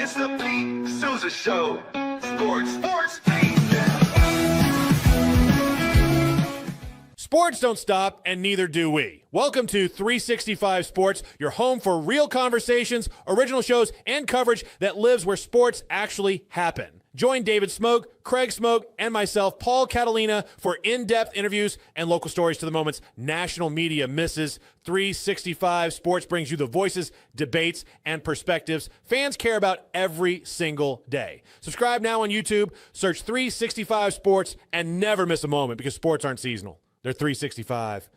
It's the Pete Sousa Show. Sports, Sports don't stop, and neither do we. Welcome to 365 Sports, your home for real conversations, original shows, and coverage that lives where sports actually happen. Join David Smoke, Craig Smoke, and myself, Paul Catalina, for in-depth interviews and local stories to the moments national media misses. 365 Sports brings you the voices, debates, and perspectives fans care about every single day. Subscribe now on YouTube, search 365 Sports, and never miss a moment because sports aren't seasonal. They're 365.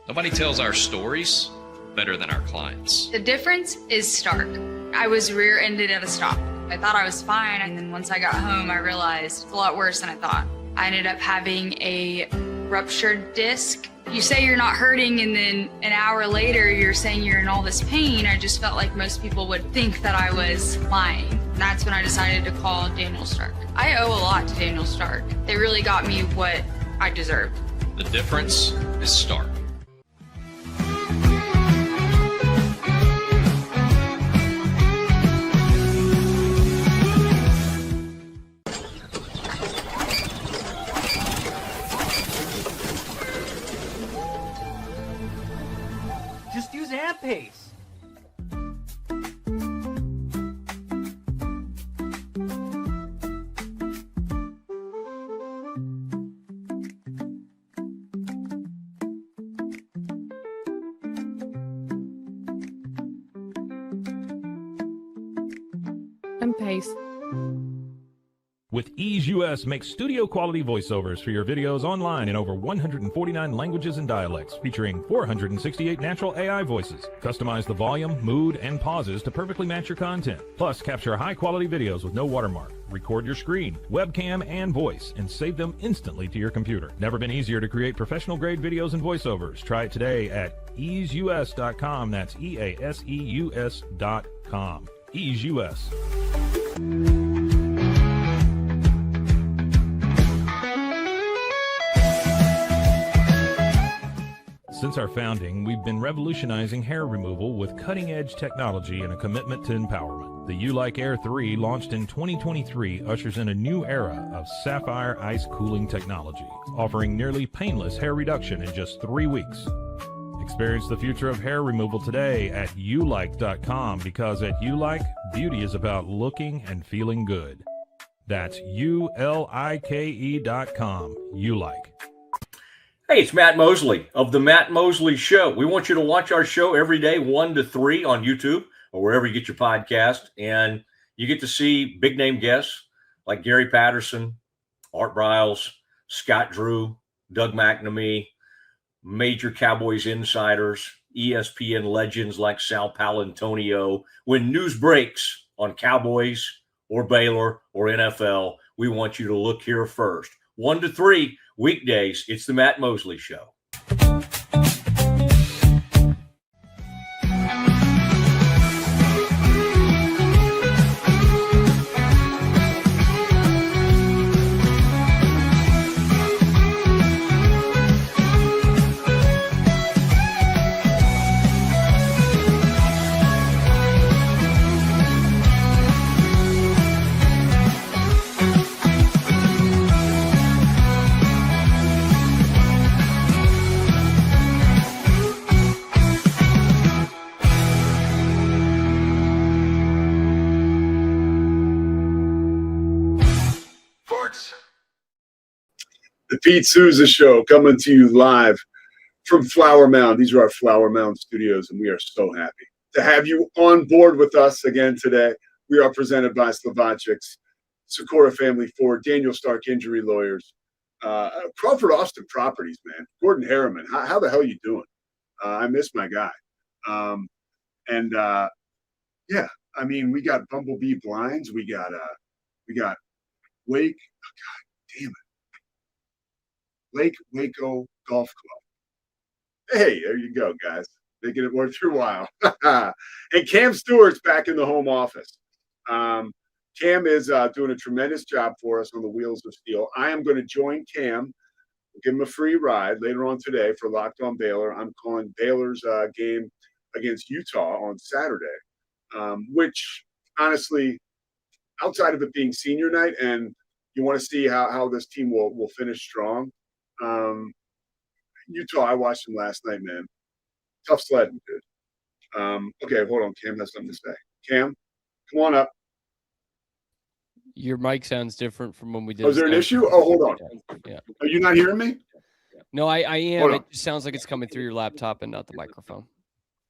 Nobody tells our stories better than our clients. The difference is stark. I was rear-ended at a stop. I thought I was fine, and then once I got home, I realized it's a lot worse than I thought. I ended up having a ruptured disc. You say you're not hurting, and then an hour later, you're saying you're in all this pain. I just felt like most people would think that I was lying. And that's when I decided to call Daniel Stark. I owe a lot to Daniel Stark. They really got me what I deserved. The difference is stark. Just use AMP-Pace. Pace. With Ease US, make studio-quality voiceovers for your videos online in over 149 languages and dialects, featuring 468 natural AI voices. Customize the volume, mood, and pauses to perfectly match your content. Plus, capture high-quality videos with no watermark. Record your screen, webcam, and voice, and save them instantly to your computer. Never been easier to create professional-grade videos and voiceovers. Try it today at easeus.com. That's EASEUS.com. Ease US. Since our founding, we've been revolutionizing hair removal with cutting-edge technology and a commitment to empowerment. The U-Like Air 3, launched in 2023, ushers in a new era of sapphire ice cooling technology, offering nearly painless hair reduction in just 3 weeks. Experience the future of hair removal today at ulike.com, because at Ulike, beauty is about looking and feeling good. That's ULIKE.com. Ulike. Hey, it's Matt Mosley of The Matt Mosley Show. We want you to watch our show every day, 1 to 3 on YouTube or wherever you get your podcast. And you get to see big-name guests like Gary Patterson, Art Briles, Scott Drew, Doug McNamee, major Cowboys insiders, ESPN legends like Sal Palantonio. When news breaks on Cowboys or Baylor or NFL, we want you to look here first. 1 to 3 weekdays, it's the Matt Mosley Show. The Pete Sousa Show, coming to you live from Flower Mound. These are our Flower Mound studios, and we are so happy to have you on board with us again today. We are presented by Slovacek's, Sikora Family Ford, Daniel Stark Injury Lawyers, Crawford Austin Properties, man. Gordon Harriman, how the hell you doing? I miss my guy. Yeah, I mean, we got Bumblebee Blinds. We got Wake. Oh, God damn it. Lake Waco Golf Club. Hey, there you go, guys. Making it worth your while. And Cam Stewart's back in the home office. Cam is doing a tremendous job for us on the Wheels of Steel. I am going to join Cam, give him a free ride later on today for Locked on Baylor. I'm calling Baylor's game against Utah on Saturday, which honestly, outside of it being senior night, and you want to see how this team will finish strong. Utah, I watched them last night, man. Tough sledding, dude. Okay, hold on. Cam has something to say. Cam, come on up. Your mic sounds different from when we did. Oh, is there an issue? Oh, hold on. Yeah. Are you not hearing me? No, I am. It just sounds like it's coming through your laptop and not the microphone.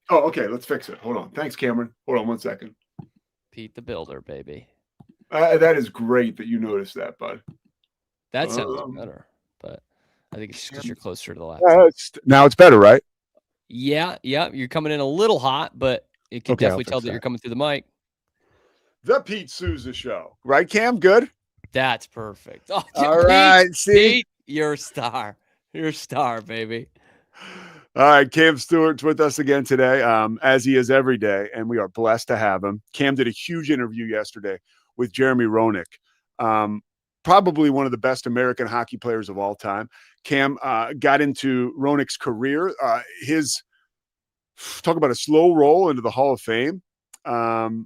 Oh, okay. Let's fix it. Hold on. Thanks, Cameron. Hold on 1 second. Pete the Builder, baby. That is great that you noticed that, bud. That sounds better, but I think it's just because you're closer to the laptop. Now it's better, right? Yeah. You're coming in a little hot, but it can definitely tell that you're coming through the mic. The Pete Sousa Show. Right, Cam? Good? That's perfect. Oh, all right. See? Pete, you're a star. You're a star, baby. All right. Cam Stewart's with us again today, as he is every day, and we are blessed to have him. Cam did a huge interview yesterday with Jeremy Roenick, probably one of the best American hockey players of all time. Cam got into Roenick's career. Talk about a slow roll into the Hall of Fame. It's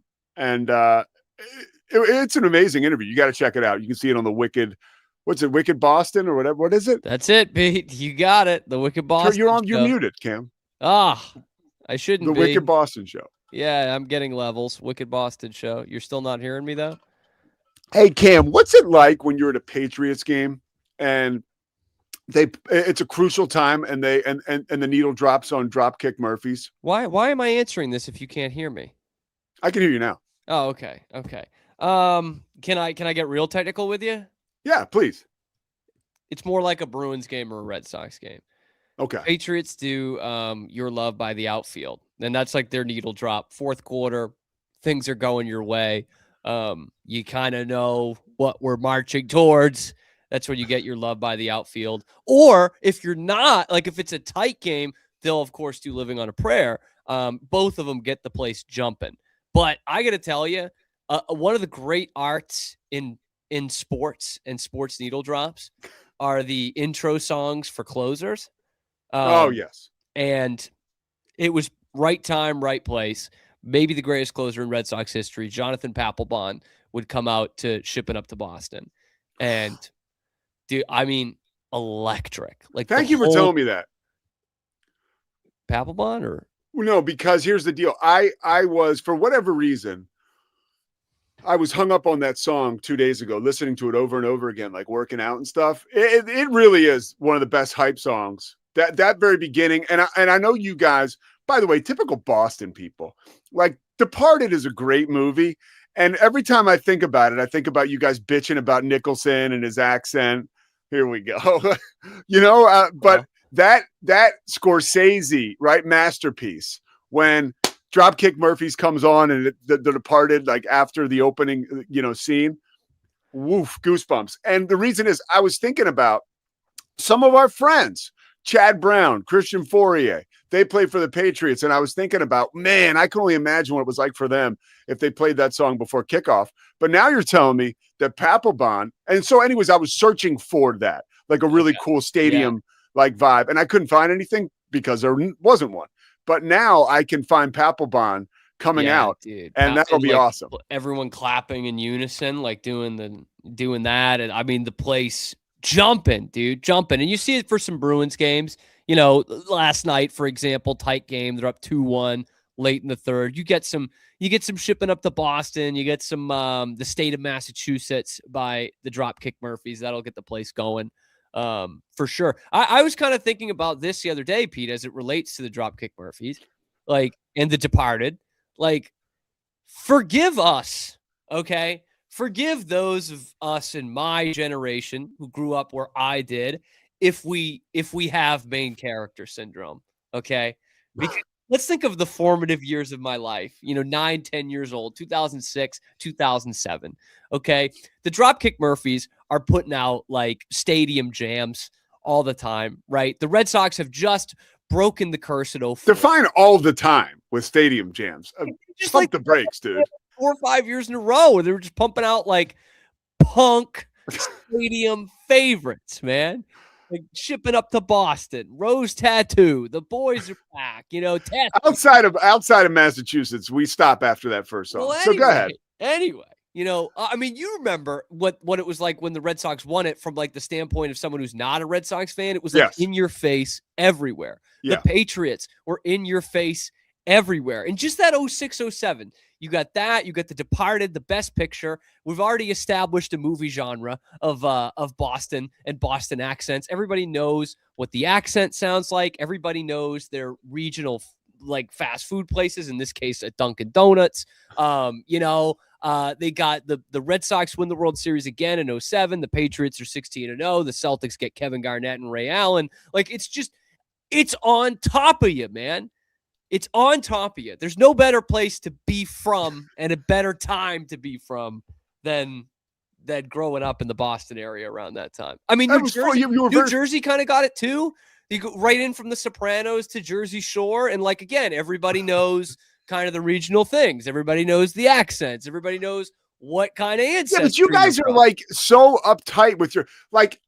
an amazing interview. You got to check it out. You can see it on the Wicked. What's it? Wicked Boston or whatever. What is it? That's it, Pete. You got it. The Wicked Boston. You're muted, Cam. I shouldn't be. The Wicked Boston Show. Yeah, I'm getting levels. Wicked Boston Show. You're still not hearing me though? Hey, Cam, what's it like when you're at a Patriots game and it's a crucial time and the needle drops on Dropkick Murphys? Why am I answering this if you can't hear me? I can hear you now. Oh, okay. Can I get real technical with you? Yeah, please. It's more like a Bruins game or a Red Sox game. Okay. Patriots do Your Love by the Outfield. And that's like their needle drop. Fourth quarter, things are going your way. You kind of know what we're marching towards. That's when you get Your Love by the Outfield. Or if you're not, like if it's a tight game, they'll of course do Living on a Prayer. Both of them get the place jumping. But I got to tell you, one of the great arts in sports and sports needle drops are the intro songs for closers. Yes. And it was right time, right place. Maybe the greatest closer in Red Sox history, Jonathan Papelbon, would come out to Shipping Up to Boston. And, dude, I mean, electric. Like, thank you for telling me that. Papelbon or? No, because here's the deal. I was, for whatever reason, I was hung up on that song 2 days ago, listening to it over and over again, like working out and stuff. It really is one of the best hype songs. That very beginning. And I know you guys, by the way, typical Boston people, like Departed is a great movie. And every time I think about it, I think about you guys bitching about Nicholson and his accent. Here we go. But that Scorsese, right, masterpiece, when Dropkick Murphys comes on and the Departed, like after the opening, scene, woof, goosebumps. And the reason is I was thinking about some of our friends, Chad Brown, Christian Fourier, they played for the Patriots. And I was thinking about, man, I can only imagine what it was like for them if they played that song before kickoff. But now you're telling me that Papelbon. And so anyways, I was searching for that, like a really cool stadium like vibe. And I couldn't find anything because there wasn't one. But now I can find Papelbon coming out, dude, and that'll be awesome. Everyone clapping in unison, like doing that. And I mean, the place jumping, dude, jumping. And you see it for some Bruins games. Last night, for example, tight game. They're up 2-1 late in the third. You get some Shipping Up to Boston. You get some the State of Massachusetts by the Dropkick Murphys. That'll get the place going. For sure. I was kind of thinking about this the other day, Pete, as it relates to the Dropkick Murphys, like, and the Departed, like, forgive us. Okay. Forgive those of us in my generation who grew up where I did, if we have main character syndrome. Okay. Because let's think of the formative years of my life, 9, 10 years old, 2006, 2007. Okay. The Dropkick Murphys are putting out like stadium jams all the time, right? The Red Sox have just broken the curse at 04. They're fine all the time with stadium jams. Just pump the brakes, dude. 4 or 5 years in a row where they were just pumping out like punk stadium favorites, man. Like Shipping Up to Boston, Rose Tattoo, The Boys Are Back, outside of Massachusetts, we stop after that first song. Well, so go ahead. Anyway, I mean, you remember what it was like when the Red Sox won it from like the standpoint of someone who's not a Red Sox fan. It was like in your face everywhere. Yeah. The Patriots were in your face everywhere. And just that 06-07, you got that. You got The Departed, The Best Picture. We've already established a movie genre of Boston and Boston accents. Everybody knows what the accent sounds like. Everybody knows their regional like fast food places. In this case, at Dunkin' Donuts. They got the Red Sox win the World Series again in 07. The Patriots are 16-0. The Celtics get Kevin Garnett and Ray Allen. Like, it's on top of you, man. It's on top of you. There's no better place to be from and a better time to be from than growing up in the Boston area around that time. I mean, New Jersey kind of got it too. You go right in from the Sopranos to Jersey Shore. And like, again, everybody knows kind of the regional things. Everybody knows the accents. Everybody knows what kind of ancestry. Yeah, but you guys are like so uptight with your, like,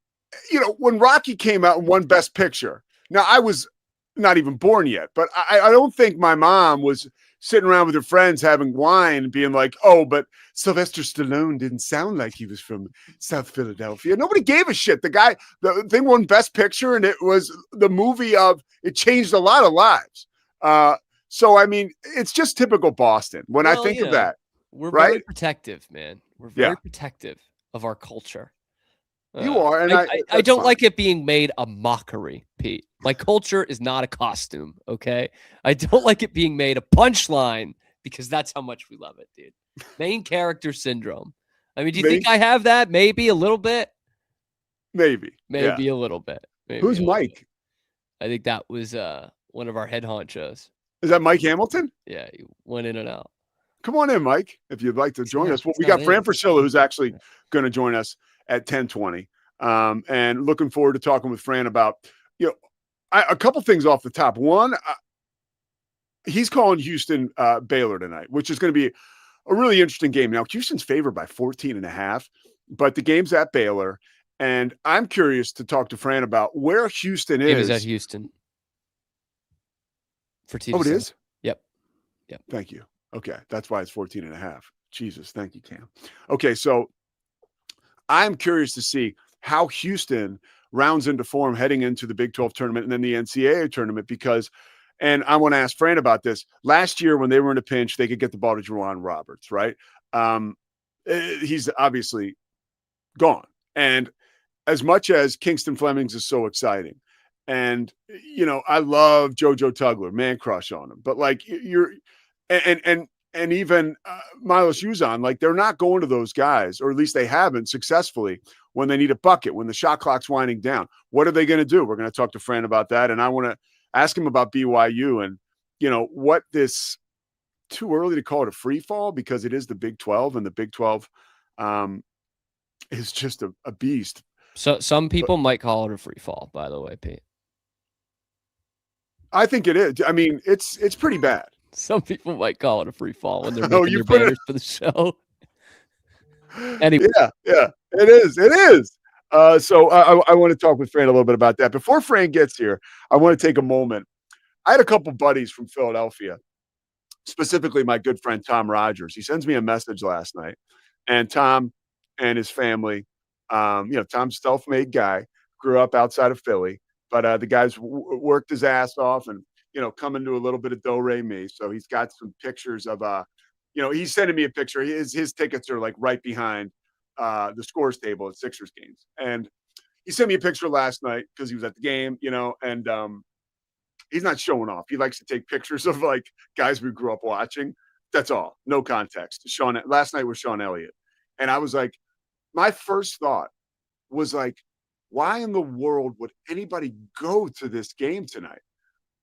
when Rocky came out and won Best Picture. Now, I was not even born yet, but I don't think my mom was sitting around with her friends having wine and being like, oh, but Sylvester Stallone didn't sound like he was from South Philadelphia. Nobody gave a shit. The thing won Best Picture, and it was the movie it changed a lot of lives. So, I mean, it's just typical Boston when I think of that. We're right? very protective, man. We're very protective of our culture. You are. And I don't like it being made a mockery, Pete. My culture is not a costume, okay? I don't like it being made a punchline because that's how much we love it, dude. Main character syndrome. I mean, do you think I have that? Maybe a little bit. Maybe a little bit. Who's Mike? I think that was one of our head honchos. Is that Mike Hamilton? Yeah, he went in and out. Come on in, Mike, if you'd like to join us. Well, we got Fran Fraschilla, who's actually going to join us at 10:20. And looking forward to talking with Fran about, a couple things off the top. One, he's calling Houston Baylor tonight, which is going to be a really interesting game. Now, Houston's favored by 14.5, but the game's at Baylor. And I'm curious to talk to Fran about where Houston is. It is at Houston. For TV. Oh, it is? Yep. Thank you. Okay. That's why it's 14.5. Jesus. Thank you, Cam. Okay. So I'm curious to see how Houston rounds into form heading into the Big 12 tournament and then the NCAA tournament and I want to ask Fran about this. Last year when they were in a pinch, they could get the ball to Juwan Roberts, right? He's obviously gone. And as much as Kingston Flemings is so exciting, and, I love JoJo Tugler, man crush on him, but like and even Milos Uzan, like they're not going to those guys, or at least they haven't successfully when they need a bucket, when the shot clock's winding down. What are they going to do? We're going to talk to Fran about that. And I want to ask him about BYU and, what this, too early to call it a free fall because it is the Big 12 and the Big 12 is just a beast. So some people might call it a free fall, by the way, Pete. I think it is. I mean, it's pretty bad. Some people might call it a free fall when they're making your banners for the show. Anyway. Yeah, it is. It is. So I want to talk with Fran a little bit about that. Before Fran gets here, I want to take a moment. I had a couple buddies from Philadelphia, specifically my good friend Tom Rogers. He sends me a message last night, and Tom and his family, Tom's a self-made guy, grew up outside of Philly, but the guy's worked his ass off and, come into a little bit of do-re-mi. So he's got some pictures of, he's sending me a picture. His tickets are like right behind the scores table at Sixers games. And he sent me a picture last night because he was at the game, and he's not showing off. He likes to take pictures of like guys we grew up watching. That's all. No context. Last night was Sean Elliott. And I was like, my first thought was like, why in the world would anybody go to this game tonight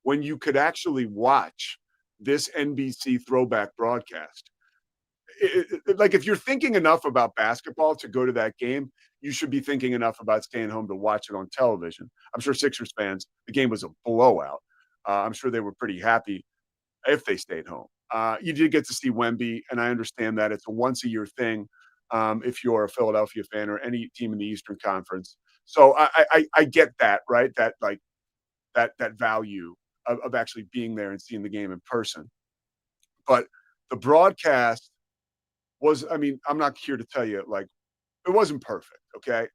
when you could actually watch this NBC throwback broadcast? Like, if you're thinking enough about basketball to go to that game, you should be thinking enough about staying home to watch it on television. I'm sure Sixers fans, the game was a blowout. I'm sure they were pretty happy if they stayed home. You did get to see Wemby, and I understand that it's a once-a-year thing if you're a Philadelphia fan or any team in the Eastern Conference. So I get that, right? That like that value of actually being there and seeing the game in person. But the broadcast was, I mean, I'm not here to tell you, like, it wasn't perfect, okay?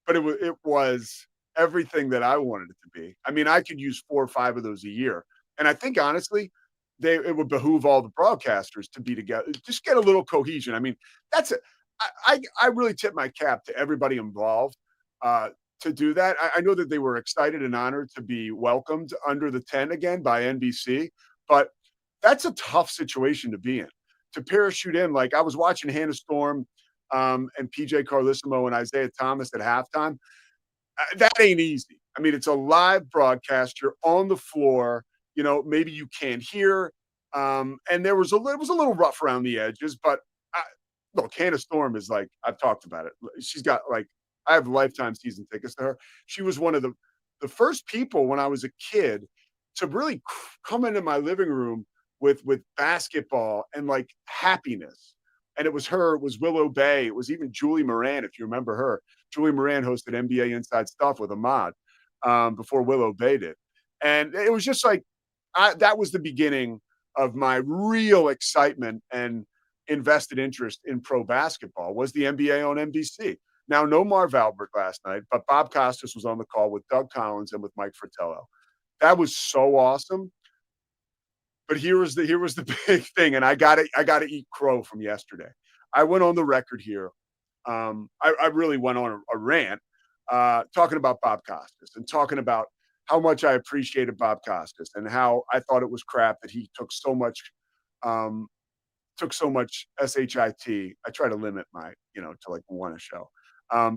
But it was everything that I wanted it to be. I mean, I could use 4 or 5 of those a year. And I think honestly, it would behoove all the broadcasters to be together, just get a little cohesion. I mean, that's it. I really tip my cap to everybody involved to do that. I know that they were excited and honored to be welcomed under the tent again by NBC, but that's a tough situation to be in. To parachute in, like I was watching Hannah Storm and PJ Carlissimo and Isaiah Thomas at halftime. That ain't easy. I mean, it's a live broadcast. You're on the floor. You know, maybe you can't hear. And it was a little rough around the edges, but look, Hannah Storm is like, I've talked about it. She's got like, I have lifetime season tickets to her. She was one of the first people when I was a kid to really come into my living room with basketball and like happiness. And it was her, it was Willow Bay. It was even Julie Moran, if you remember her. Julie Moran hosted NBA Inside Stuff with Ahmad before Willow Bay did. And it was just like, that was the beginning of my real excitement and invested interest in pro basketball was the NBA on NBC. Now, no Marv Albert last night, but Bob Costas was on the call with Doug Collins and with Mike Fratello. That was so awesome. But here was the big thing, and I got to eat crow from yesterday. I went on the record here. I really went on a rant talking about Bob Costas and talking about how much I appreciated Bob Costas and how I thought it was crap that he took so much shit. I try to limit my, to like one a show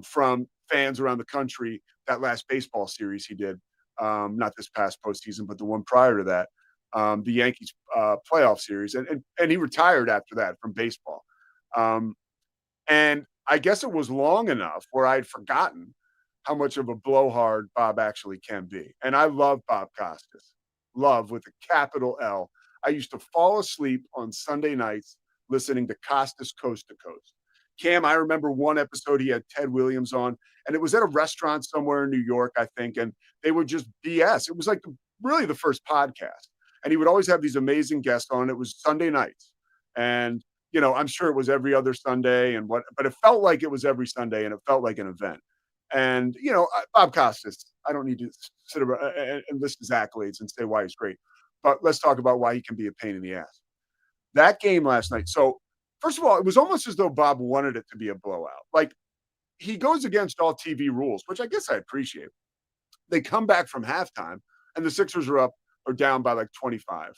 from fans around the country. That last baseball series he did, not this past postseason, but the one prior to that. The Yankees playoff series, and he retired after that from baseball. And I guess it was long enough where I'd forgotten how much of a blowhard Bob actually can be. And I love Bob Costas, love with a capital L. I used to fall asleep on Sunday nights listening to Costas Coast to Coast. Cam, I remember one episode he had Ted Williams on, and it was at a restaurant somewhere in New York, I think, and they would just BS. It was like really the first podcast. And he would always have these amazing guests on. It was Sunday nights. And, I'm sure it was every other Sunday but it felt like it was every Sunday and it felt like an event. And, Bob Costas, I don't need to sit around and list his accolades and say why he's great, but let's talk about why he can be a pain in the ass. That game last night. So first of all, it was almost as though Bob wanted it to be a blowout. Like he goes against all TV rules, which I guess I appreciate. They come back from halftime and the Sixers are down by like 25,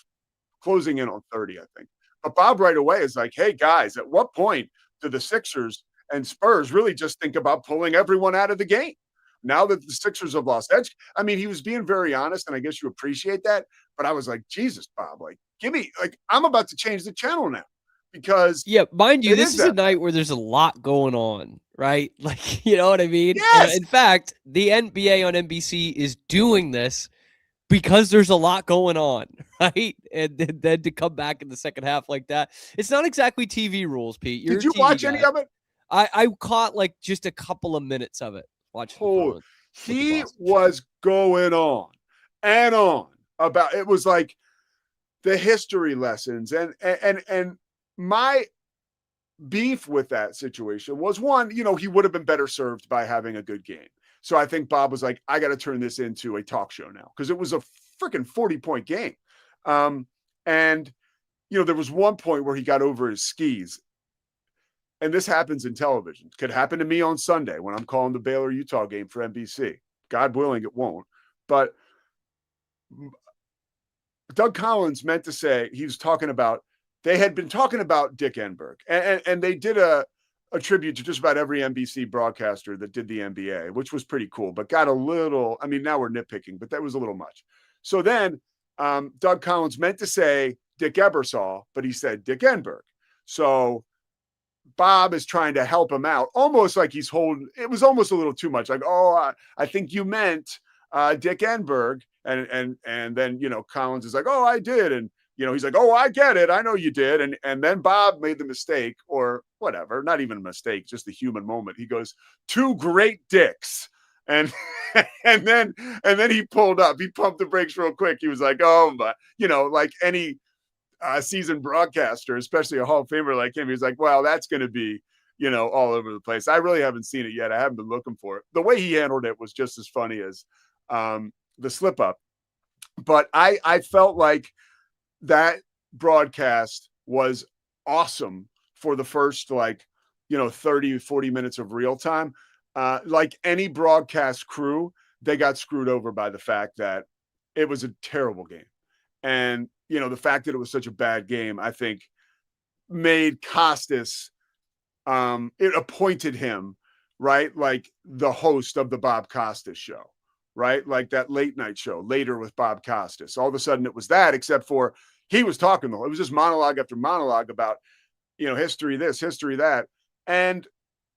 closing in on 30, I think. But Bob right away is like, hey, guys, at what point do the Sixers and Spurs really just think about pulling everyone out of the game? Now that the Sixers have lost edge. I mean, he was being very honest, and I guess you appreciate that. But I was like, Jesus, Bob, like, I'm about to change the channel now because. Yeah, mind you, this is a night where there's a lot going on, right? Like, you know what I mean? Yes. And in fact, the NBA on NBC is doing this because there's a lot going on, right? And then to come back in the second half like that, it's not exactly TV rules, Pete. Did you watch any of it? I caught like just a couple of minutes of it. Watching. He was going on and on about it. Was like the history lessons and my beef with that situation was one, he would have been better served by having a good game. So I think Bob was like, I got to turn this into a talk show now because it was a freaking 40-point game. And, there was one point where he got over his skis. And this happens in television. It could happen to me on Sunday when I'm calling the Baylor Utah game for NBC. God willing, it won't. But Doug Collins meant to say, he was talking about, they had been talking about Dick Enberg. And they did a tribute to just about every NBC broadcaster that did the NBA, which was pretty cool, but got a little, I mean, now we're nitpicking, but that was a little much. So then Doug Collins meant to say Dick Ebersol, but he said Dick Enberg. So Bob is trying to help him out, almost like he's holding, it was almost a little too much. Like, I think you meant Dick Enberg. And then, Collins is like, oh, I did. And, he's like, oh, I get it. I know you did. And then Bob made the mistake or whatever, not even a mistake, just a human moment. He goes, two great dicks. And and then he pulled up. He pumped the brakes real quick. He was like, oh, but, like any seasoned broadcaster, especially a Hall of Famer like him, he's like, well, that's going to be, all over the place. I really haven't seen it yet. I haven't been looking for it. The way he handled it was just as funny as the slip up. But I felt like that broadcast was awesome for the first 30, 40 minutes of real time. Like any broadcast crew, they got screwed over by the fact that it was a terrible game. And, the fact that it was such a bad game, I think made Costas, it appointed him, right? Like the host of the Bob Costas show, right? Like that late night show later with Bob Costas. All of a sudden it was that, except for he was talking, though. It was just monologue after monologue about, history this, history that. And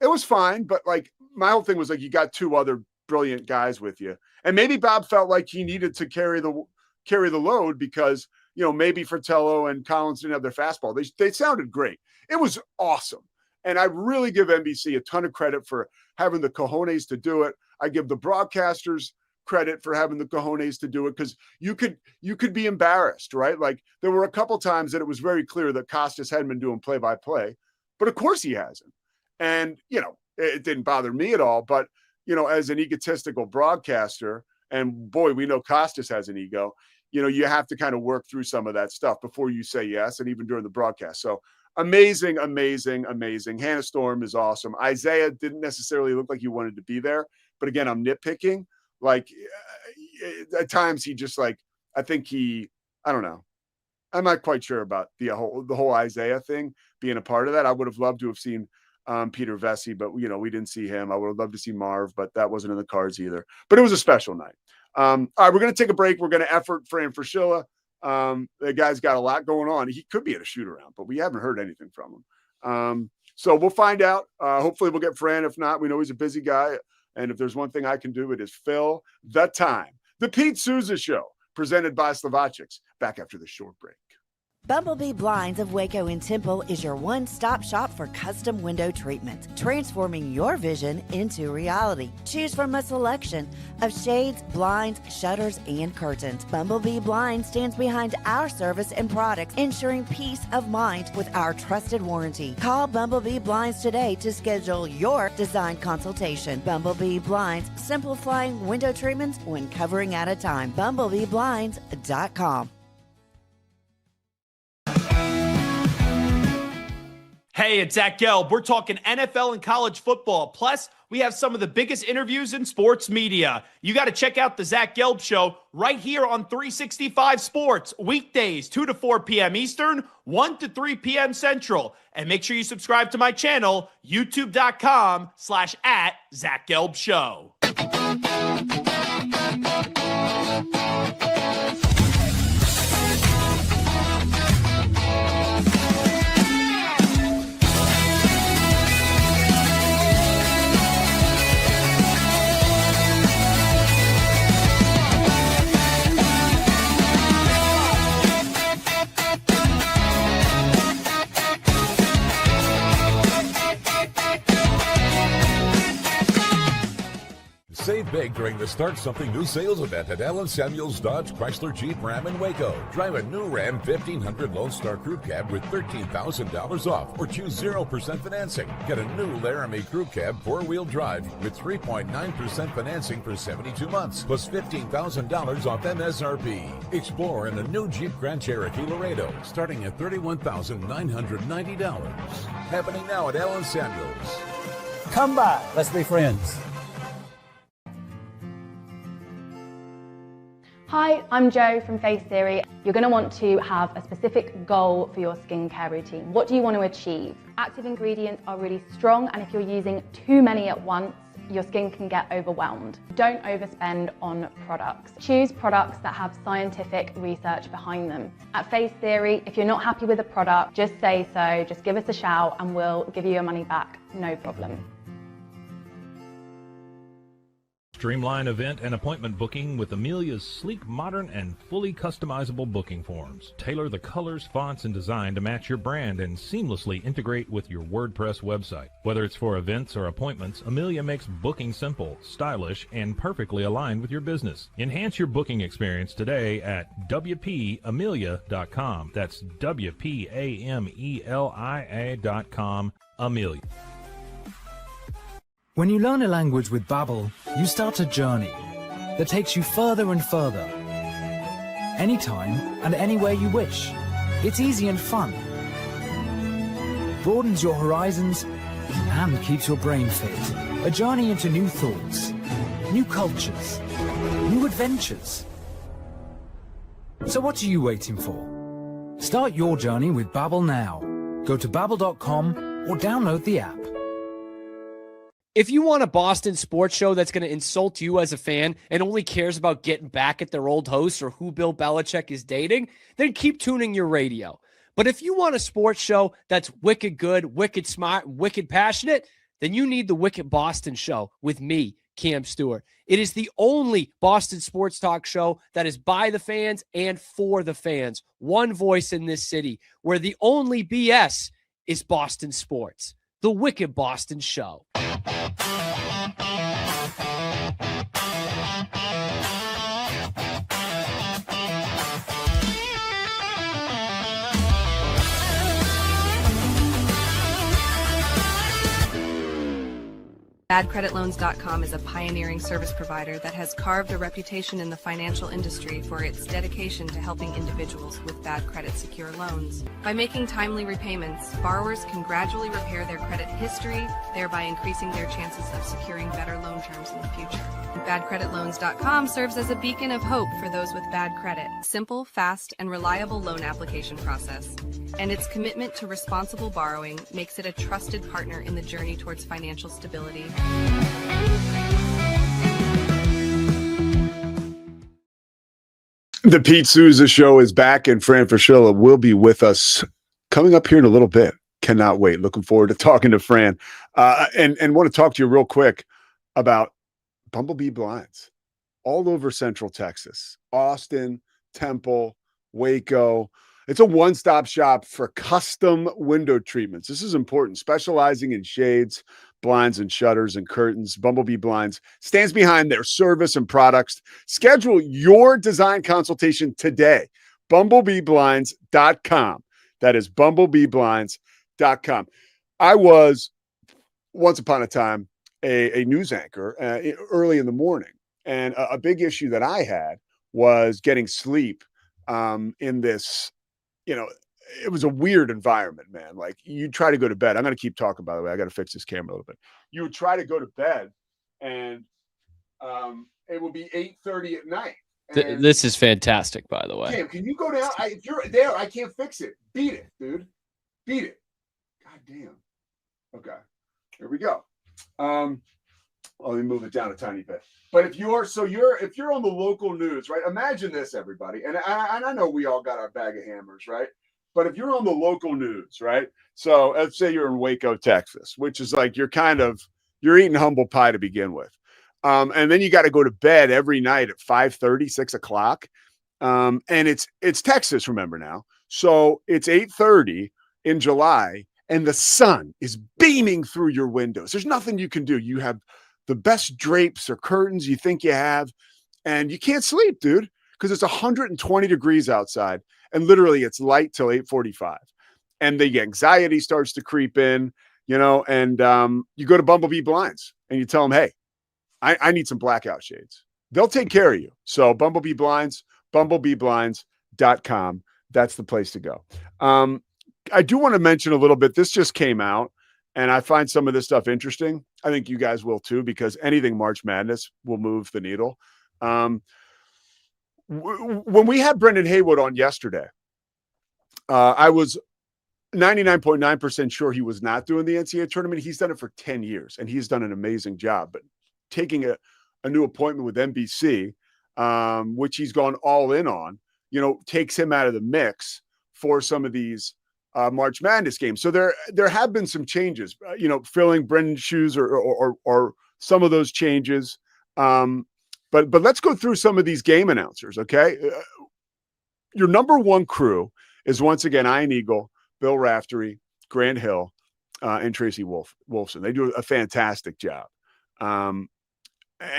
it was fine. But like my whole thing was like, you got two other brilliant guys with you. And maybe Bob felt like he needed to carry the load because, maybe Fratello and Collins didn't have their fastball. They sounded great. It was awesome. And I really give NBC a ton of credit for having the cojones to do it. I give the broadcasters credit for having the cojones to do it because you could be embarrassed, right? Like there were a couple times that it was very clear that Costas hadn't been doing play-by-play, but of course he hasn't. And, it didn't bother me at all. But, as an egotistical broadcaster, and boy, we know Costas has an ego, you have to kind of work through some of that stuff before you say yes, and even during the broadcast. So amazing, amazing, amazing. Hannah Storm is awesome. Isaiah didn't necessarily look like he wanted to be there, but again, I'm nitpicking. Like at times he just I don't know. I'm not quite sure about the whole Isaiah thing being a part of that. I would have loved to have seen Peter Vesey, but we didn't see him. I would have loved to see Marv, but that wasn't in the cards either. But it was a special night. All right, we're going to take a break. We're going to effort Fran Fraschilla. The guy's got a lot going on. He could be at a shoot around, but we haven't heard anything from him. So we'll find out. Hopefully we'll get Fran. If not, we know he's a busy guy. And if there's one thing I can do, it is fill the time. The Pete Sousa Show, presented by Slovakics. Back after this short break. Bumblebee Blinds of Waco and Temple is your one-stop shop for custom window treatment, transforming your vision into reality. Choose from a selection of shades, blinds, shutters, and curtains. Bumblebee Blinds stands behind our service and products, ensuring peace of mind with our trusted warranty. Call Bumblebee Blinds today to schedule your design consultation. Bumblebee Blinds, simplifying window treatments one covering at a time. BumblebeeBlinds.com. Hey, it's Zach Gelb. We're talking NFL and college football. Plus, we have some of the biggest interviews in sports media. You got to check out the Zach Gelb Show right here on 365 Sports, weekdays, 2 to 4 p.m. Eastern, 1 to 3 p.m. Central. And make sure you subscribe to my channel, youtube.com/@ZachGelbShow. Save big during the Start Something New sales event at Allen Samuels Dodge Chrysler Jeep Ram in Waco. Drive a new Ram 1500 Lone Star Crew Cab with $13,000 off or choose 0% financing. Get a new Laramie Crew Cab 4-wheel drive with 3.9% financing for 72 months plus $15,000 off MSRP. Explore in a new Jeep Grand Cherokee Laredo starting at $31,990. Happening now at Allen Samuels. Come by. Let's be friends. Hi, I'm Jo from Face Theory. You're going to want to have a specific goal for your skincare routine. What do you want to achieve? Active ingredients are really strong, and if you're using too many at once, your skin can get overwhelmed. Don't overspend on products. Choose products that have scientific research behind them. At Face Theory, if you're not happy with a product, just say so, just give us a shout and we'll give you your money back, no problem. Streamline event and appointment booking with Amelia's sleek, modern, and fully customizable booking forms. Tailor the colors, fonts, and design to match your brand and seamlessly integrate with your WordPress website. Whether it's for events or appointments, Amelia makes booking simple, stylish, and perfectly aligned with your business. Enhance your booking experience today at WPAmelia.com. That's WPAMELIA.com. Amelia. When you learn a language with Babbel, you start a journey that takes you further and further. Anytime and anywhere you wish. It's easy and fun. Broadens your horizons and keeps your brain fit. A journey into new thoughts, new cultures, new adventures. So what are you waiting for? Start your journey with Babbel now. Go to babbel.com or download the app. If you want a Boston sports show that's going to insult you as a fan and only cares about getting back at their old hosts or who Bill Belichick is dating, then keep tuning your radio. But if you want a sports show that's wicked good, wicked smart, wicked passionate, then you need the Wicked Boston Show with me, Cam Stewart. It is the only Boston sports talk show that is by the fans and for the fans. One voice in this city where the only BS is Boston sports. The Wicked Boston Show. BadCreditLoans.com is a pioneering service provider that has carved a reputation in the financial industry for its dedication to helping individuals with bad credit secure loans. By making timely repayments, borrowers can gradually repair their credit history, thereby increasing their chances of securing better loan terms in the future. BadCreditLoans.com serves as a beacon of hope for those with bad credit. Simple, fast, and reliable loan application process. And its commitment to responsible borrowing makes it a trusted partner in the journey towards financial stability. The Pete Sousa Show is back, and Fran Fraschilla will be with us coming up here in a little bit. Cannot wait. Looking forward to talking to Fran. And want to talk to you real quick about Bumblebee Blinds all over Central Texas, Austin, Temple, Waco. It's a one-stop shop for custom window treatments. This is important, specializing in shades, blinds, and shutters and curtains. Bumblebee Blinds stands behind their service and products. Schedule your design consultation today. BumblebeeBlinds.com. That is BumblebeeBlinds.com. I was, once upon a time, a news anchor early in the morning. And a big issue that I had was getting sleep in this, it was a weird environment, man. Like, you try to go to bed. I'm going to keep talking, by the way. I got to fix this camera a little bit. You would try to go to bed, and it would be 8:30 at night. This is fantastic, by the way. Cam, can you go down? If you're there, I can't fix it. Beat it, dude. Beat it. God damn. Okay. Here we go. Let me move it down a tiny bit. But if you're on the local news, right? Imagine this, everybody. And I know we all got our bag of hammers, right? But if you're on the local news, right? So let's say you're in Waco, Texas, which is like you're eating humble pie to begin with. And then you got to go to bed every night at 5:30, 6 o'clock. And it's Texas, remember now. So it's 8:30 in July, and the sun is beaming through your windows. There's nothing you can do. You have the best drapes or curtains you think you have, and you can't sleep, dude, because it's 120 degrees outside, and literally it's light till 8:45. And the anxiety starts to creep in, and you go to Bumblebee Blinds, and you tell them, hey, I need some blackout shades. They'll take care of you. So Bumblebee Blinds, BumblebeeBlinds.com. That's the place to go. I do want to mention a little bit. This just came out, and I find some of this stuff interesting. I think you guys will too, because anything March Madness will move the needle. When we had Brendan Haywood on yesterday, I was 99.9% sure he was not doing the NCAA tournament. He's done it for 10 years, and he's done an amazing job. But taking a new appointment with NBC, which he's gone all in on, takes him out of the mix for some of these March Madness games. So there have been some changes, filling Brendan's shoes or some of those changes. But let's go through some of these game announcers, okay? Your number one crew is once again Ian Eagle, Bill Raftery, Grant Hill, and Tracy Wolfson. They do a fantastic job. And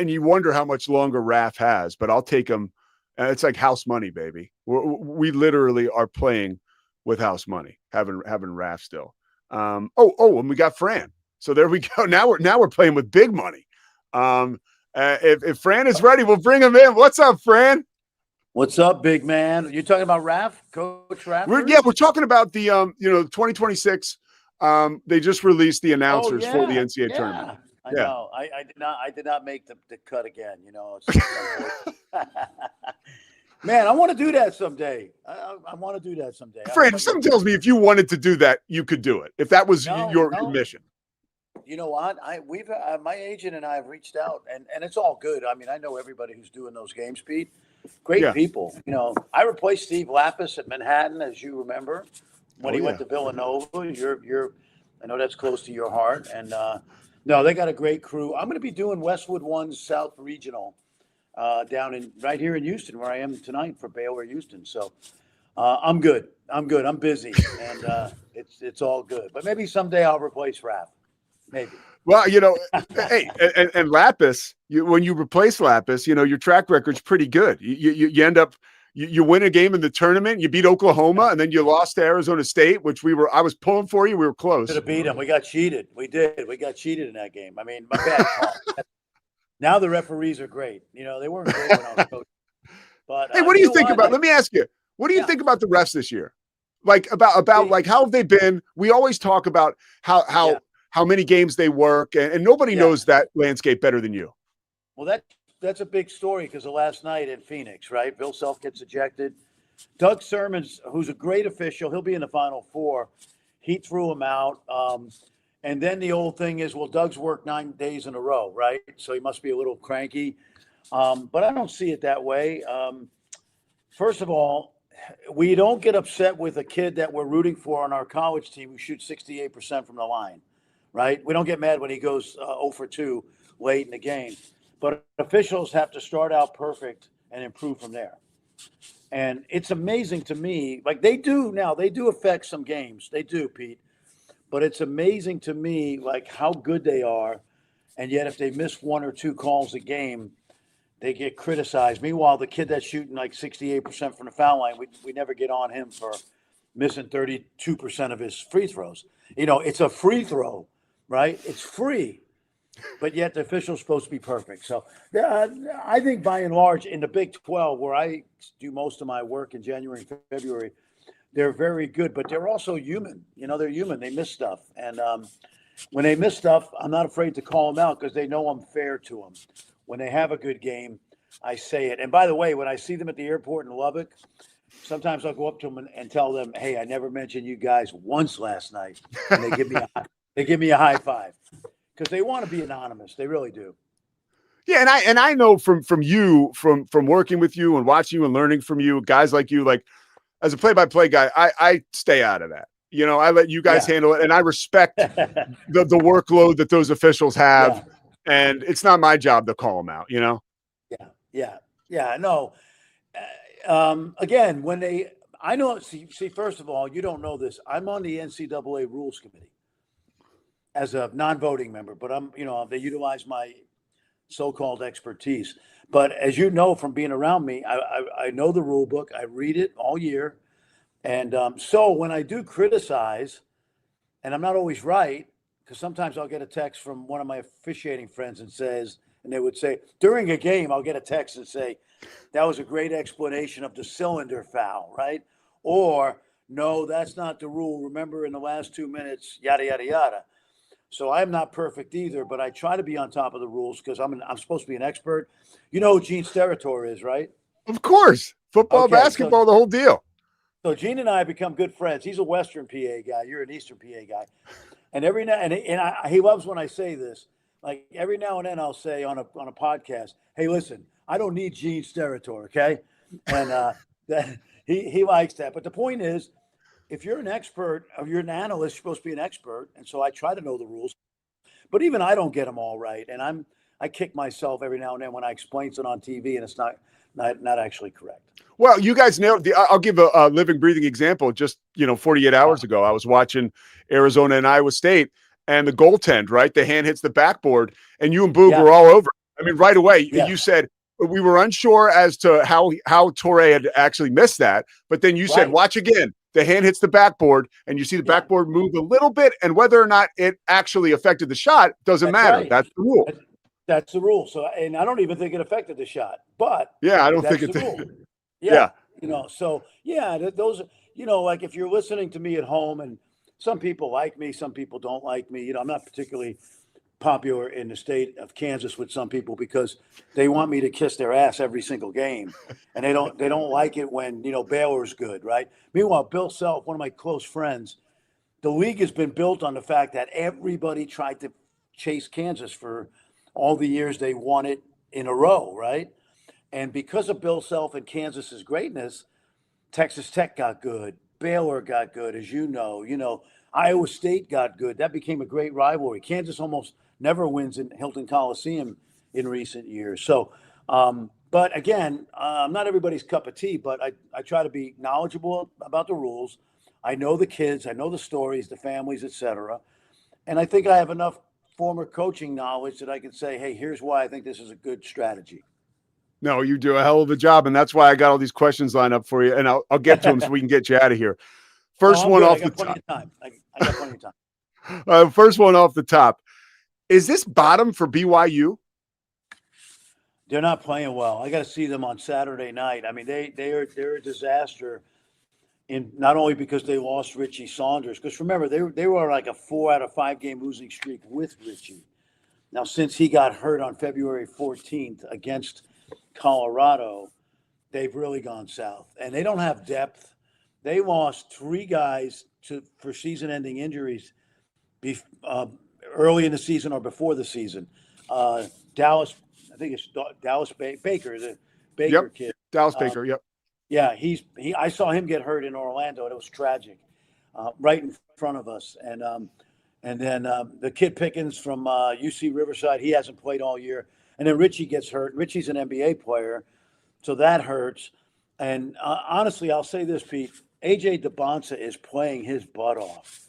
you wonder how much longer Raf has, but I'll take him. It's like house money, baby. We literally are playing with house money, having Raf still. And we got Fran. So there we go. Now we're playing with big money. If Fran is ready, we'll bring him in. What's up, Fran? What's up, big man? You talking about Raf, Coach Raf? We're talking about the 2026. They just released the announcers for the NCAA tournament. I know. I did not make the cut again. Man, I want to do that someday. I want to do that someday. Fran, something tells me if you wanted to do that, you could do it. If that was your mission. You know what? We've my agent and I have reached out, and it's all good. I mean, I know everybody who's doing those games, Pete. Great people. I replaced Steve Lapis at Manhattan, as you remember, when he went to Villanova. I know that's close to your heart, and no, they got a great crew. I'm going to be doing Westwood One's South Regional down right here in Houston, where I am tonight for Baylor Houston. So I'm good. I'm busy, and it's all good. But maybe someday I'll replace Raf. Maybe. Well, hey, and Lapis, when you replace Lapis, your track record's pretty good. You end up, you win a game in the tournament, you beat Oklahoma, and then you lost to Arizona State, which I was pulling for you. We were close. Could have beat them. We got cheated. We did. We got cheated in that game. I mean, my bad call. Now the referees are great. They weren't great when I was coaching. But hey, what do you think about? Let me ask you. What do you think about the refs this year? Like about like how have they been? We always talk about how many games they work, and nobody knows that landscape better than you. Well, that's a big story because of last night in Phoenix, right? Bill Self gets ejected. Doug Sermons, who's a great official, he'll be in the Final Four. He threw him out. And then the old thing is, well, Doug's worked 9 days in a row, right? So he must be a little cranky. But I don't see it that way. First of all, we don't get upset with a kid that we're rooting for on our college team who shoots 68% from the line, right? We don't get mad when he goes 0 for 2 late in the game. But officials have to start out perfect and improve from there. And it's amazing to me, like they do affect some games. They do, Pete. But it's amazing to me, like how good they are. And yet if they miss 1 or 2 calls a game, they get criticized. Meanwhile, the kid that's shooting like 68% from the foul line, we never get on him for missing 32% of his free throws. It's a free throw, right? It's free. But yet the official's supposed to be perfect. So I think by and large in the Big 12, where I do most of my work in January and February, they're very good, but they're also human. They're human. They miss stuff. And when they miss stuff, I'm not afraid to call them out because they know I'm fair to them. When they have a good game, I say it. And by the way, when I see them at the airport in Lubbock, sometimes I'll go up to them and tell them, hey, I never mentioned you guys once last night. And they give me a high five. Because they want to be anonymous. They really do. Yeah, and I know from you, from working with you and watching you and learning from you, guys like you, like as a play-by-play guy, I stay out of that. I let you guys handle it, and I respect the workload that those officials have, and it's not my job to call them out. Yeah. No. Again, I know. See, first of all, you don't know this. I'm on the NCAA Rules Committee as a non-voting member, but they utilize my so-called expertise. But as you know from being around me, I know the rule book. I read it all year. And so when I do criticize, and I'm not always right, because sometimes I'll get a text from one of my officiating friends and they would say, during a game, I'll get a text and say, that was a great explanation of the cylinder foul, right? Or, no, that's not the rule. Remember in the last 2 minutes, yada, yada, yada. So I'm not perfect either, but I try to be on top of the rules because I'm supposed to be an expert. You know who Gene Steratore is, right? Of course. Football, basketball, the whole deal. So Gene and I have become good friends. He's a Western PA guy. You're an Eastern PA guy. And every now he loves when I say this. Like every now and then I'll say on a podcast, hey, listen, I don't need Gene Steratore, okay? And he likes that. But the point is, if you're an expert or you're an analyst, you're supposed to be an expert. And so I try to know the rules. But even I don't get them all right. And I kick myself every now and then when I explain it on TV and it's not actually correct. Well, you guys nailed the. I'll give a living, breathing example. Just 48 hours ago, I was watching Arizona and Iowa State, and the goaltend, right? The hand hits the backboard, and you and Boog were all over. I mean, right away, you said we were unsure as to how Torre had actually missed that, but then you said, watch again. The hand hits the backboard, and you see the backboard move a little bit, and whether or not it actually affected the shot doesn't matter. Right. That's the rule. That's the rule. So, and I don't even think it affected the shot, but I don't think it did. Yeah. Those, like if you're listening to me at home, and some people like me, some people don't like me. I'm not particularly popular in the state of Kansas with some people because they want me to kiss their ass every single game, and they don't like it when Baylor's good, right? Meanwhile, Bill Self, one of my close friends, the league has been built on the fact that everybody tried to chase Kansas for all the years they won it in a row, right? And because of Bill Self and Kansas's greatness, Texas Tech got good, Baylor got good, as you know, Iowa State got good. That became a great rivalry. Kansas almost never wins in Hilton Coliseum in recent years. So, but again, I'm not everybody's cup of tea, but I try to be knowledgeable about the rules. I know the kids, I know the stories, the families, etc. And I think I have enough former coaching knowledge that I can say, hey, here's why I think this is a good strategy. No, you do a hell of a job, and that's why I got all these questions lined up for you, and I'll get to them so we can get you out of here. First one off the top. I got plenty of time. First one off the top. Is this bottom for BYU? They're not playing well. I got to see them on Saturday night. I mean, they're a disaster. In not only because they lost Richie Saunders, because remember they were like a 4 out of 5 game losing streak with Richie. Now, since he got hurt on February 14th against Colorado, they've really gone south, and they don't have depth. They lost 3 guys for season-ending injuries early in the season or before the season. Dallas, I think it's Dallas Baker, the Baker kid. Dallas Baker, yep. Yeah, I saw him get hurt in Orlando, and it was tragic, right in front of us. And then the kid Pickens from UC Riverside, he hasn't played all year. And then Richie gets hurt. Richie's an NBA player, so that hurts. And honestly, I'll say this, Pete. A.J. DeBonsa is playing his butt off.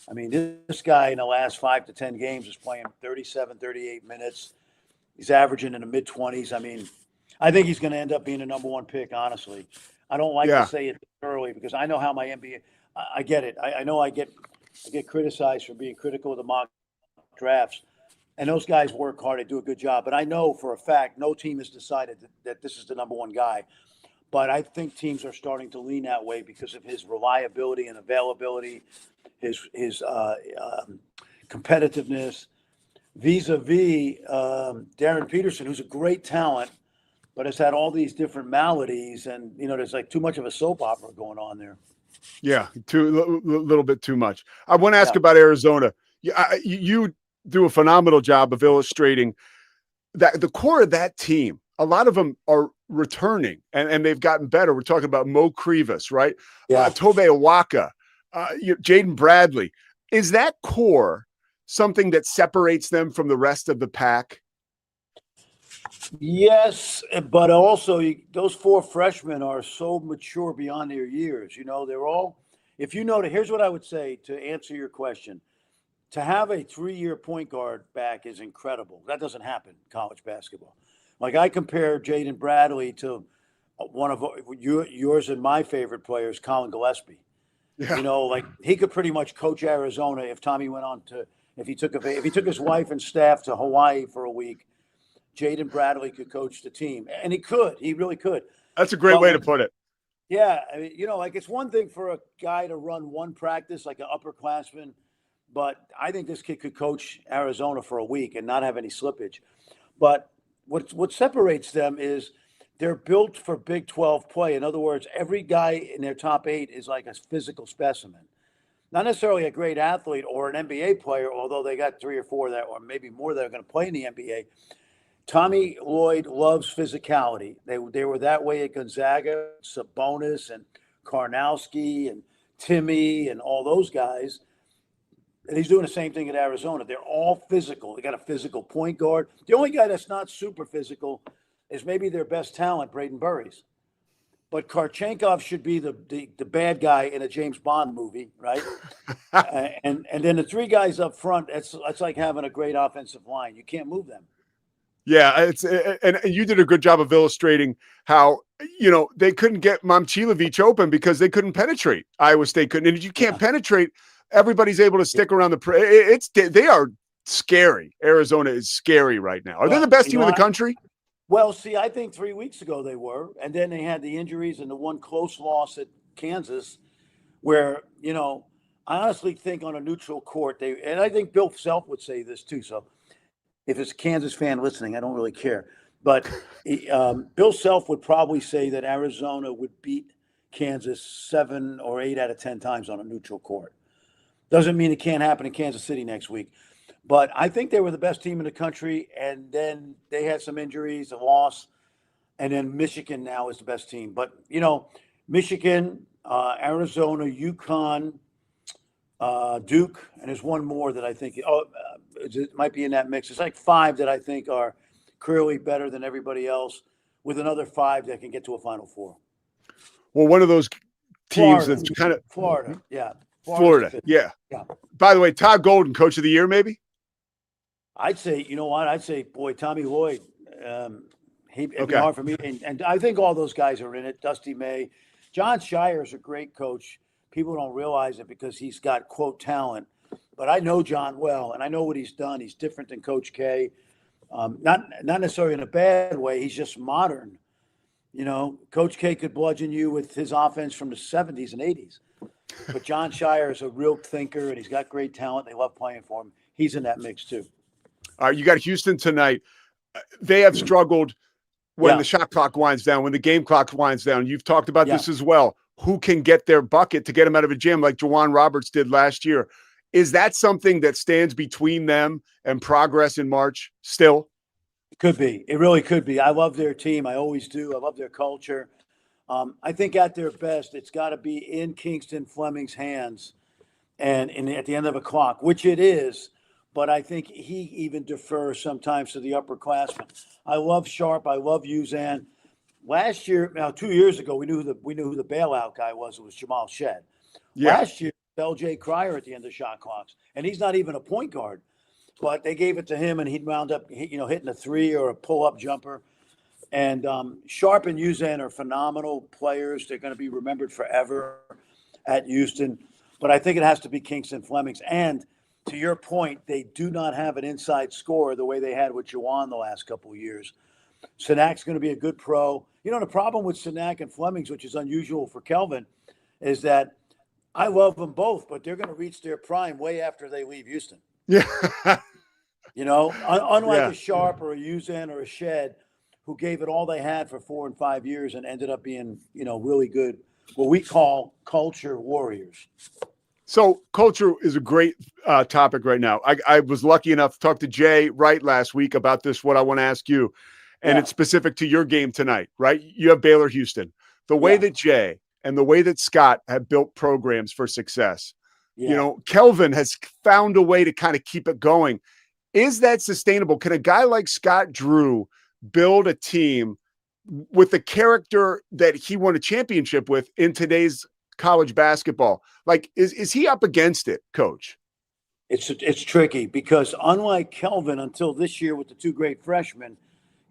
I mean, this guy in the last 5 to 10 games is playing 37, 38 minutes. He's averaging in the mid-20s. I mean, I think he's going to end up being a number 1 pick, honestly. I don't like to say it early because I know how my NBA – I get it. I know I get criticized for being critical of the mock drafts. And those guys work hard. They do a good job. But I know for a fact no team has decided that this is the number 1 guy. But I think teams are starting to lean that way because of his reliability and availability, his competitiveness, vis-a-vis Darren Peterson, who's a great talent, but has had all these different maladies. And, there's like too much of a soap opera going on there. Yeah, a little bit too much. I want to ask about Arizona. You do a phenomenal job of illustrating that the core of that team. A lot of them are returning, and they've gotten better. We're talking about Mo Krivas, right? Tobe Awaka, Jaden Bradley. Is that core something that separates them from the rest of the pack? Yes, but also those 4 freshmen are so mature beyond their years. They're all – here's what I would say to answer your question. To have a 3-year point guard back is incredible. That doesn't happen in college basketball. Like I compare Jaden Bradley to one of yours and my favorite players, Colin Gillespie. Yeah. Like he could pretty much coach Arizona if Tommy went on to if he took his wife and staff to Hawaii for a week. Jaden Bradley could coach the team, and he could. He really could. That's a great way to put it. Yeah, I mean, like it's one thing for a guy to run one practice like an upperclassman, but I think this kid could coach Arizona for a week and not have any slippage. But what separates them is they're built for Big 12 play. In other words, every guy in their top 8 is like a physical specimen. Not necessarily a great athlete or an NBA player, although they got 3 or 4 that, or maybe more that are going to play in the NBA. Tommy Lloyd loves physicality. They were that way at Gonzaga, Sabonis and Karnowski and Timmy and all those guys. And he's doing the same thing at Arizona. They're all physical. They got a physical point guard. The only guy that's not super physical is maybe their best talent, Braden Burries. But Karchenkov should be the bad guy in a James Bond movie, right? and then the three guys up front, it's like having a great offensive line. You can't move them. Yeah, and you did a good job of illustrating how, they couldn't get Momcilovic open because they couldn't penetrate. Iowa State couldn't. And if you can't penetrate, everybody's able to stick around they are scary. Arizona is scary right now. Are they the best team in the country? Well, see, I think 3 weeks ago they were, and then they had the injuries and the one close loss at Kansas where, I honestly think on a neutral court, and I think Bill Self would say this too, so if it's a Kansas fan listening, I don't really care. But Bill Self would probably say that Arizona would beat Kansas 7 or 8 out of 10 times on a neutral court. Doesn't mean it can't happen in Kansas City next week. But I think they were the best team in the country, and then they had some injuries, a loss, and then Michigan now is the best team. But, Michigan, Arizona, UConn, Duke, and there's one more that I think it might be in that mix. It's like 5 that I think are clearly better than everybody else, with another 5 that can get to a Final Four. Well, one of those teams that's kind of Florida, yeah. Florida, yeah. By the way, Todd Golden, Coach of the Year, maybe? I'd say, boy, Tommy Lloyd. It'd be hard for me. And I think all those guys are in it. Dusty May. John Shire is a great coach. People don't realize it because he's got, quote, talent. But I know John well, and I know what he's done. He's different than Coach K. Not necessarily in a bad way. He's just modern. Coach K could bludgeon you with his offense from the 70s and 80s. But John Shire is a real thinker, and he's got great talent. They love playing for him. He's in that mix, too. All right, you got Houston tonight. They have struggled when the shot clock winds down, when the game clock winds down. You've talked about this as well. Who can get their bucket to get them out of a jam like Juwan Roberts did last year? Is that something that stands between them and progress in March still? It could be. It really could be. I love their team. I always do. I love their culture. I think at their best, it's got to be in Kingston Fleming's hands and at the end of a clock, which it is. But I think he even defers sometimes to the upperclassmen. I love Sharp. I love Uzan. Last year, 2 years ago, we knew who the bailout guy was. It was Jamal Shed. Yeah. Last year, L.J. Cryer at the end of shot clocks, and he's not even a point guard. But they gave it to him, and he'd wound up, hitting a 3 or a pull-up jumper. And Sharp and Uzan are phenomenal players. They're going to be remembered forever at Houston. But I think it has to be Kingston Fleming's. And to your point, they do not have an inside scorer the way they had with Juwan the last couple of years. Sinak's going to be a good pro. The problem with Sinak and Fleming's, which is unusual for Kelvin, is that I love them both, but they're going to reach their prime way after they leave Houston. Yeah. Unlike a Sharp or a Uzan or a Shed, who gave it all they had for 4 and 5 years and ended up being, really good, what we call culture warriors. So culture is a great topic right now. I was lucky enough to talk to Jay Wright last week about this, what I want to ask you. And it's specific to your game tonight, right? You have Baylor Houston. The way that Jay and the way that Scott have built programs for success, Kelvin has found a way to kind of keep it going. Is that sustainable? Can a guy like Scott Drew build a team with the character that he won a championship with in today's college basketball? Like, is he up against it, Coach? It's tricky because unlike Kelvin, until this year with the 2 great freshmen,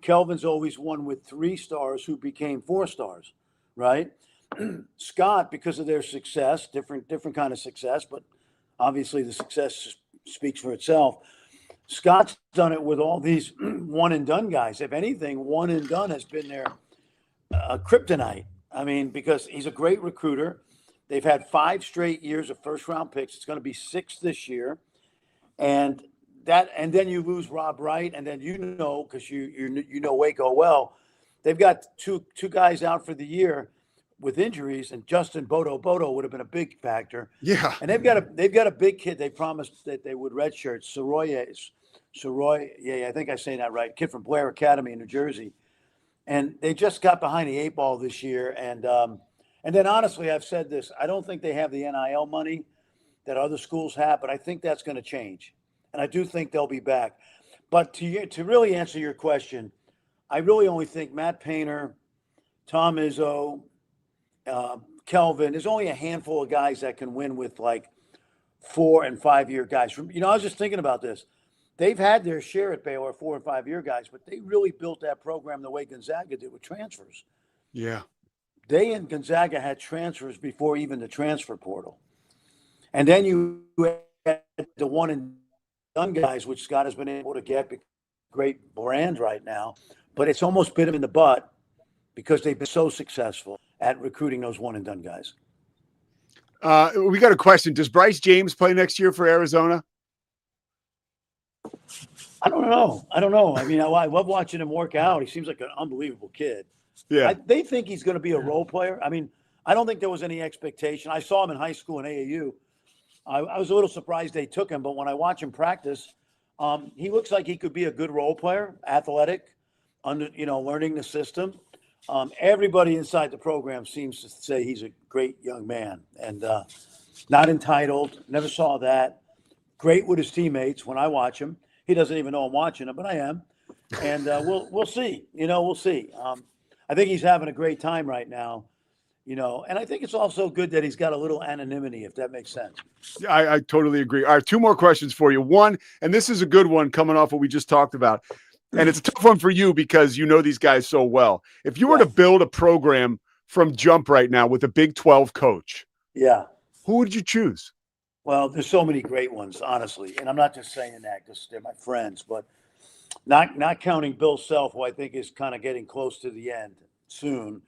Kelvin's always won with 3 stars who became 4 stars, right? Scott, because of their success, different kind of success, but obviously the success speaks for itself. Scott's done it with all these one and done guys. If anything, one and done has been their kryptonite. I mean, because he's a great recruiter. They've had 5 straight years of first-round picks. It's going to be 6 this year, and then you lose Rob Wright, and then because you know Waco well, they've got two guys out for the year with injuries, and Justin Bodo would have been a big factor. Yeah, and they've got a big kid. They promised that they would redshirt Soroy. Yeah, I think I say that right. Kid from Blair Academy in New Jersey, and they just got behind the 8 ball this year, and then honestly, I've said this. I don't think they have the NIL money that other schools have, but I think that's going to change. And I do think they'll be back. But to really answer your question, I really only think Matt Painter, Tom Izzo, Kelvin, there's only a handful of guys that can win with like 4 and 5 year guys. I was just thinking about this. They've had their share at Baylor, 4 and 5 year guys, but they really built that program the way Gonzaga did with transfers. Yeah. They and Gonzaga had transfers before even the transfer portal. And then you had the one and done guys, which Scott has been able to get, great brand right now, but it's almost bit them in the butt because they've been so successful at recruiting those one and done guys. We got a question. Does Bryce James play next year for Arizona? I don't know. I mean, I love watching him work out. He seems like an unbelievable kid. Yeah. They think he's going to be a role player. I mean, I don't think there was any expectation. I saw him in high school in AAU. I was a little surprised they took him, but when I watch him practice, he looks like he could be a good role player, athletic, learning the system. Everybody inside the program seems to say he's a great young man and not entitled. Never saw that. Great with his teammates when I watch him. He doesn't even know I'm watching him, but I am. And we'll see. We'll see. I think he's having a great time right now. And I think it's also good that he's got a little anonymity, if that makes sense. Yeah, I totally agree. All right, 2 more questions for you. One, and this is a good one coming off what we just talked about. And it's a tough one for you because you know these guys so well. If you were to build a program from jump right now with a Big 12 coach, who would you choose? Well, there's so many great ones, honestly. And I'm not just saying that because they're my friends, but not counting Bill Self, who I think is kind of getting close to the end soon.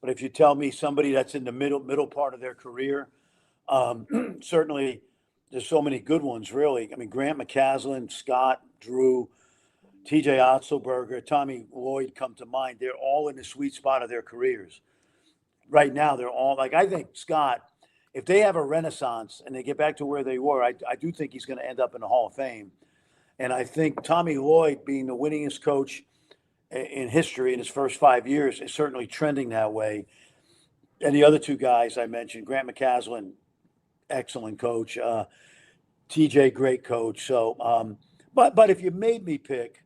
But if you tell me somebody that's in the middle part of their career, certainly there's so many good ones, really. I mean, Grant McCaslin, Scott, Drew, TJ Otzelberger, Tommy Lloyd come to mind. They're all in the sweet spot of their careers. Right now, they're all like, I think Scott, if they have a renaissance and they get back to where they were, I do think he's going to end up in the Hall of Fame. And I think Tommy Lloyd, being the winningest coach in history in his first 5 years, is certainly trending that way. And the other 2 guys I mentioned, Grant McCaslin, excellent coach. TJ, great coach. So, but if you made me pick,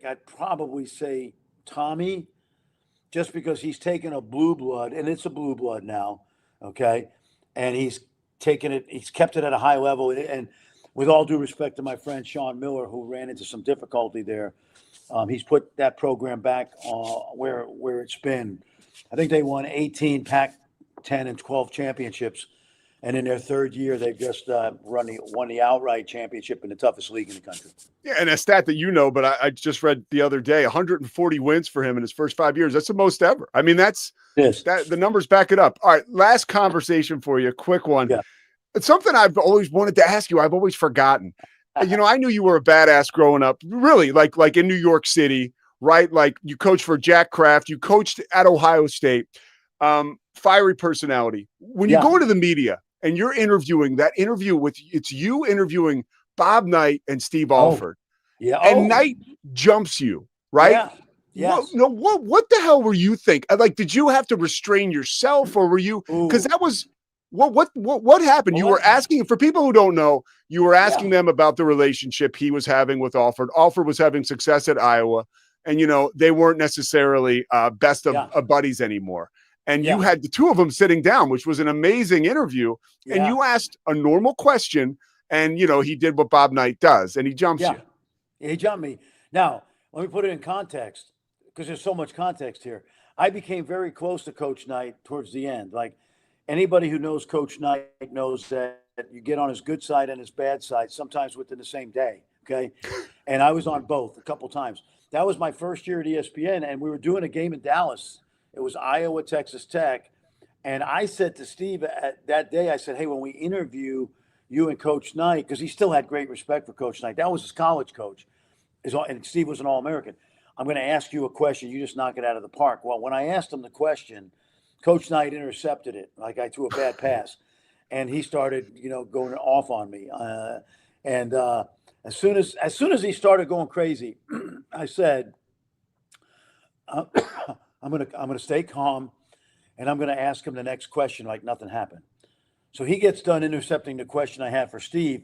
I'd probably say Tommy, just because he's taken a blue blood, and it's a blue blood now, okay? And he's kept it at a high level. And with all due respect to my friend Sean Miller, who ran into some difficulty there, he's put that program back where it's been. I think they won 18 Pac-10 and 12 championships. And in their 3rd year, they've just won the outright championship in the toughest league in the country. Yeah, and a stat that but I just read the other day, 140 wins for him in his first 5 years. That's the most ever. I mean, that the numbers back it up. All right, last conversation for you, quick one. Yeah. It's something I've always wanted to ask you. I've always forgotten. I knew you were a badass growing up, really, like in New York City, right? Like you coached for Jack Kraft, you coached at Ohio State, fiery personality. When you go into the media, and you're interviewing it's you interviewing Bob Knight and Steve Alford. Yeah. And Knight jumps you, right? Yeah. Yes. What the hell were you thinking? Like, did you have to restrain yourself, or were you, because that was what happened? You were asking, for people who don't know, you were asking them about the relationship he was having with Alford. Alford was having success at Iowa, and they weren't necessarily best of buddies anymore. And you had the 2 of them sitting down, which was an amazing interview. Yeah. And you asked a normal question, and, he did what Bob Knight does, and he jumps you. Yeah, he jumped me. Now, let me put it in context, because there's so much context here. I became very close to Coach Knight towards the end. Like, anybody who knows Coach Knight knows that you get on his good side and his bad side, sometimes within the same day, okay? And I was on both a couple times. That was my first year at ESPN, and we were doing a game in Dallas. It was Iowa, Texas Tech. And I said to Steve that day, I said, hey, when we interview you and Coach Knight, because he still had great respect for Coach Knight. That was his college coach. And Steve was an All-American. I'm going to ask you a question. You just knock it out of the park. Well, when I asked him the question, Coach Knight intercepted it. Like I threw a bad pass. And he started, going off on me. As soon as he started going crazy, I said, I'm gonna stay calm, and I'm gonna ask him the next question like nothing happened. So he gets done intercepting the question I had for Steve.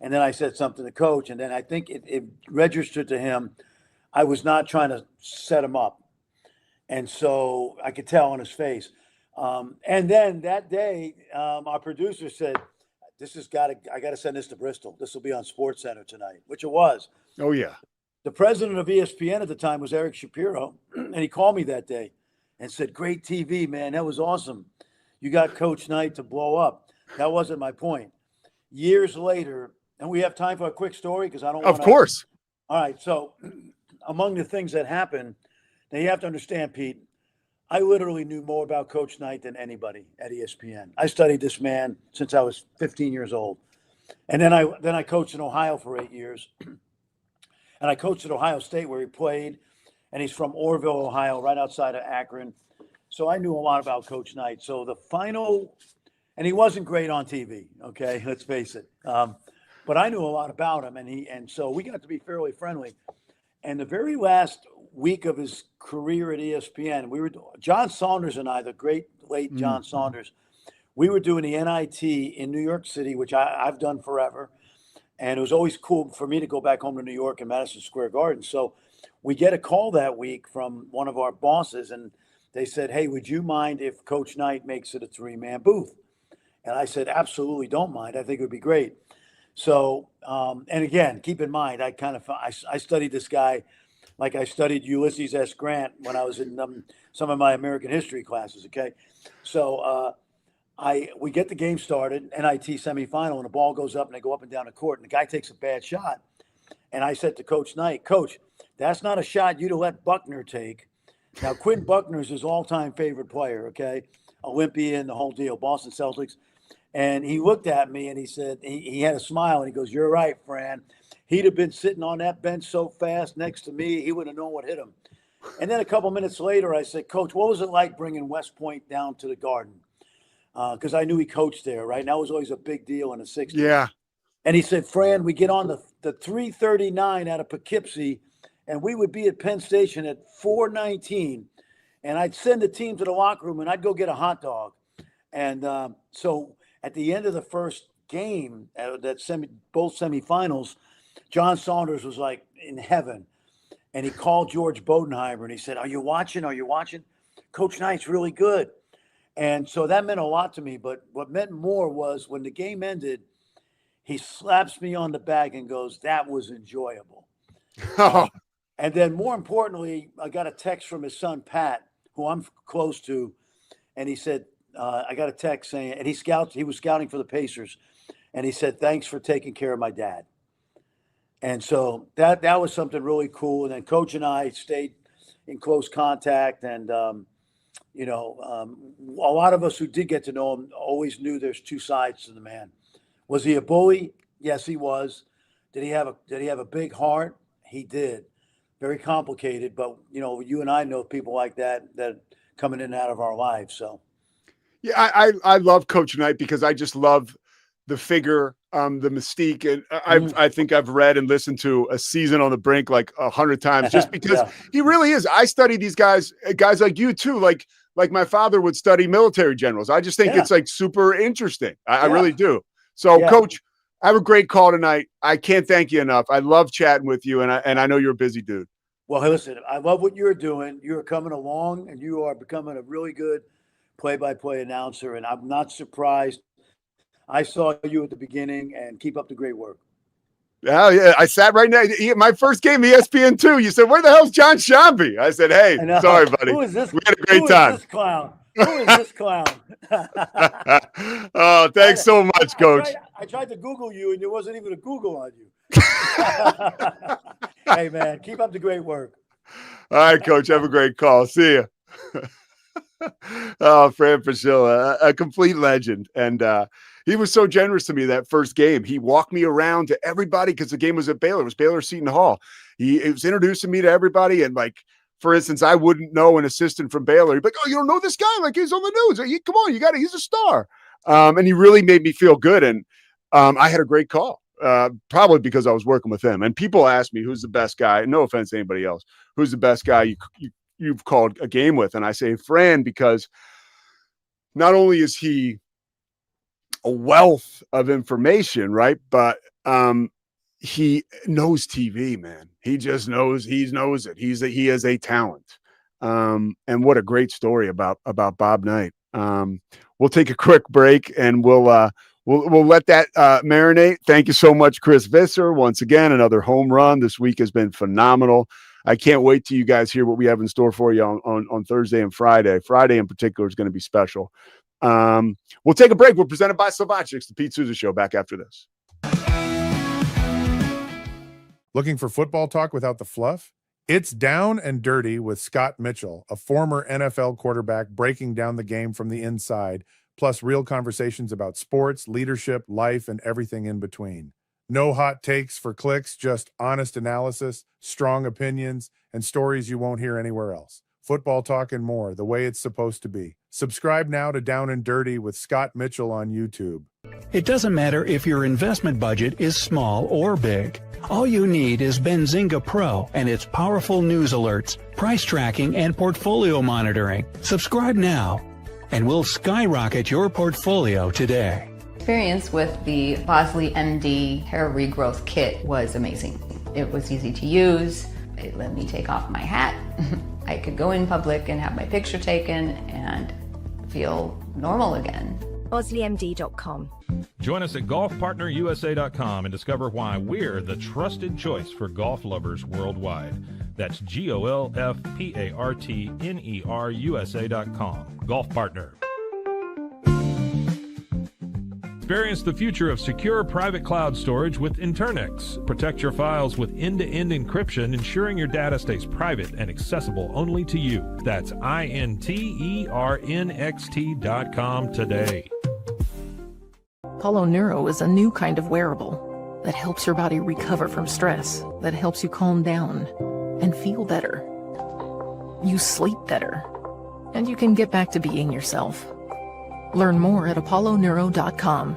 And then I said something to Coach. And then I think it registered to him I was not trying to set him up. And so I could tell on his face. And then that day, our producer said, I got to send this to Bristol. This will be on SportsCenter tonight, which it was. Oh, yeah. The president of ESPN at the time was Eric Shapiro. And he called me that day and said, great TV, man. That was awesome. You got Coach Knight to blow up. That wasn't my point. Years later, and we have time for a quick story because I don't want to. Of course. All right. So among the things that happened, now you have to understand, Pete, I literally knew more about Coach Knight than anybody at ESPN. I studied this man since I was 15 years old. And then I coached in Ohio for 8 years. And I coached at Ohio State where he played. And he's from Orrville, Ohio, right outside of Akron. So I knew a lot about Coach Knight. So the final, and he wasn't great on TV, okay? Let's face it. But I knew a lot about him, and so we got to be fairly friendly. And the very last week of his career at ESPN, John Saunders and I, the great late John Saunders, we were doing the NIT in New York City, which I've done forever. And it was always cool for me to go back home to New York and Madison Square Garden. So we get a call that week from one of our bosses, and they said, hey, would you mind if Coach Knight makes it a 3-man booth? And I said, absolutely don't mind. I think it would be great. So, and again, keep in mind, I studied this guy like I studied Ulysses S. Grant when I was in some of my American history classes, okay? So we get the game started, NIT semifinal, and the ball goes up, and they go up and down the court, and the guy takes a bad shot. And I said to Coach Knight, Coach, that's not a shot you'd have let Buckner take. Now, Quinn Buckner is his all-time favorite player, okay? Olympian, the whole deal, Boston Celtics. And he looked at me and he said, he had a smile and he goes, you're right, Fran. He'd have been sitting on that bench so fast next to me, he wouldn't have known what hit him. And then a couple minutes later, I said, Coach, what was it like bringing West Point down to the Garden? Because I knew he coached there, right? And that was always a big deal in the 60s. Yeah. And he said, Fran, we get on the 339 out of Poughkeepsie, and we would be at Penn Station at 4:19, and I'd send the team to the locker room, and I'd go get a hot dog. And so at the end of the first game, both semifinals, John Saunders was like in heaven, and he called George Bodenheimer, and he said, are you watching? Are you watching? Coach Knight's really good. And so that meant a lot to me, but what meant more was when the game ended, he slaps me on the back and goes, that was enjoyable. And then more importantly, I got a text from his son, Pat, who I'm close to. And he said, I got a text saying, and he was scouting for the Pacers. And he said, thanks for taking care of my dad. And so that was something really cool. And then Coach and I stayed in close contact. And, a lot of us who did get to know him always knew there's two sides to the man. Was he a bully? Yes, he was. Did he have a big heart? He did. Very complicated, but you and I know people like that coming in and out of our lives. So, yeah, I love Coach Knight because I just love the figure, the mystique, and I think I've read and listened to A Season on the Brink like 100 times just because he really is. I study these guys like you too, like my father would study military generals. I just think it's like super interesting. I really do. So, Coach, I have a great call tonight. I can't thank you enough. I love chatting with you, and I know you're a busy dude. Well, hey, listen, I love what you're doing. You're coming along, and you are becoming a really good play-by-play announcer, and I'm not surprised. I saw you at the beginning, and keep up the great work. Yeah, I sat right now. My first game, ESPN2, you said, where the hell's John Shambi? I said, hey, sorry, buddy. Who is this? We had a great time. Who is this clown? Who is this clown? Oh, thanks so much, Coach. I tried to Google you, and there wasn't even a Google on you. Hey, man, keep up the great work. All right, Coach, have a great call. See you. Oh, Fran Fraschilla, a complete legend. And he was so generous to me that first game. He walked me around to everybody because the game was at Baylor. It was Baylor Seton Hall. He was introducing me to everybody. And like, for instance, I wouldn't know an assistant from Baylor. He'd be like, oh, you don't know this guy? Like, he's on the news. Come on, he's a star. And he really made me feel good. And I had a great call, probably because I was working with him. And people ask me, who's the best guy? No offense to anybody else. Who's the best guy you've called a game with? And I say Fran, because not only is he a wealth of information, right? But he knows TV, man. He just knows. He knows it. He is a talent. And what a great story about Bob Knight. We'll take a quick break and we'll let that marinate. Thank you so much, Chris Visser. Once again, another home run. This week has been phenomenal. I can't wait till you guys hear what we have in store for you on Thursday and Friday. Friday in particular is going to be special. We'll take a break. We're presented by Slovacek, the Pete Sousa Show. Back after this. Looking for football talk without the fluff? It's Down and Dirty with Scott Mitchell, a former NFL quarterback breaking down the game from the inside, plus real conversations about sports, leadership, life, and everything in between. No hot takes for clicks, just honest analysis, strong opinions, and stories you won't hear anywhere else. Football talk and more, the way it's supposed to be. Subscribe now to Down and Dirty with Scott Mitchell on YouTube. It doesn't matter if your investment budget is small or big. All you need is Benzinga Pro and its powerful news alerts, price tracking, and portfolio monitoring. Subscribe now, and we'll skyrocket your portfolio today. Experience with the Bosley MD hair regrowth kit was amazing. It was easy to use. It let me take off my hat. I could go in public and have my picture taken and feel normal again. BosleyMD.com. Join us at golfpartnerusa.com and discover why we're the trusted choice for golf lovers worldwide. That's GOLFPARTNERUSA.com. Golf Partner. Experience the future of secure private cloud storage with Internix. Protect your files with end-to-end encryption, ensuring your data stays private and accessible only to you. That's INTERNXT.com today. Apollo Neuro is a new kind of wearable that helps your body recover from stress, that helps you calm down and feel better. You sleep better, and you can get back to being yourself. Learn more at apolloneuro.com.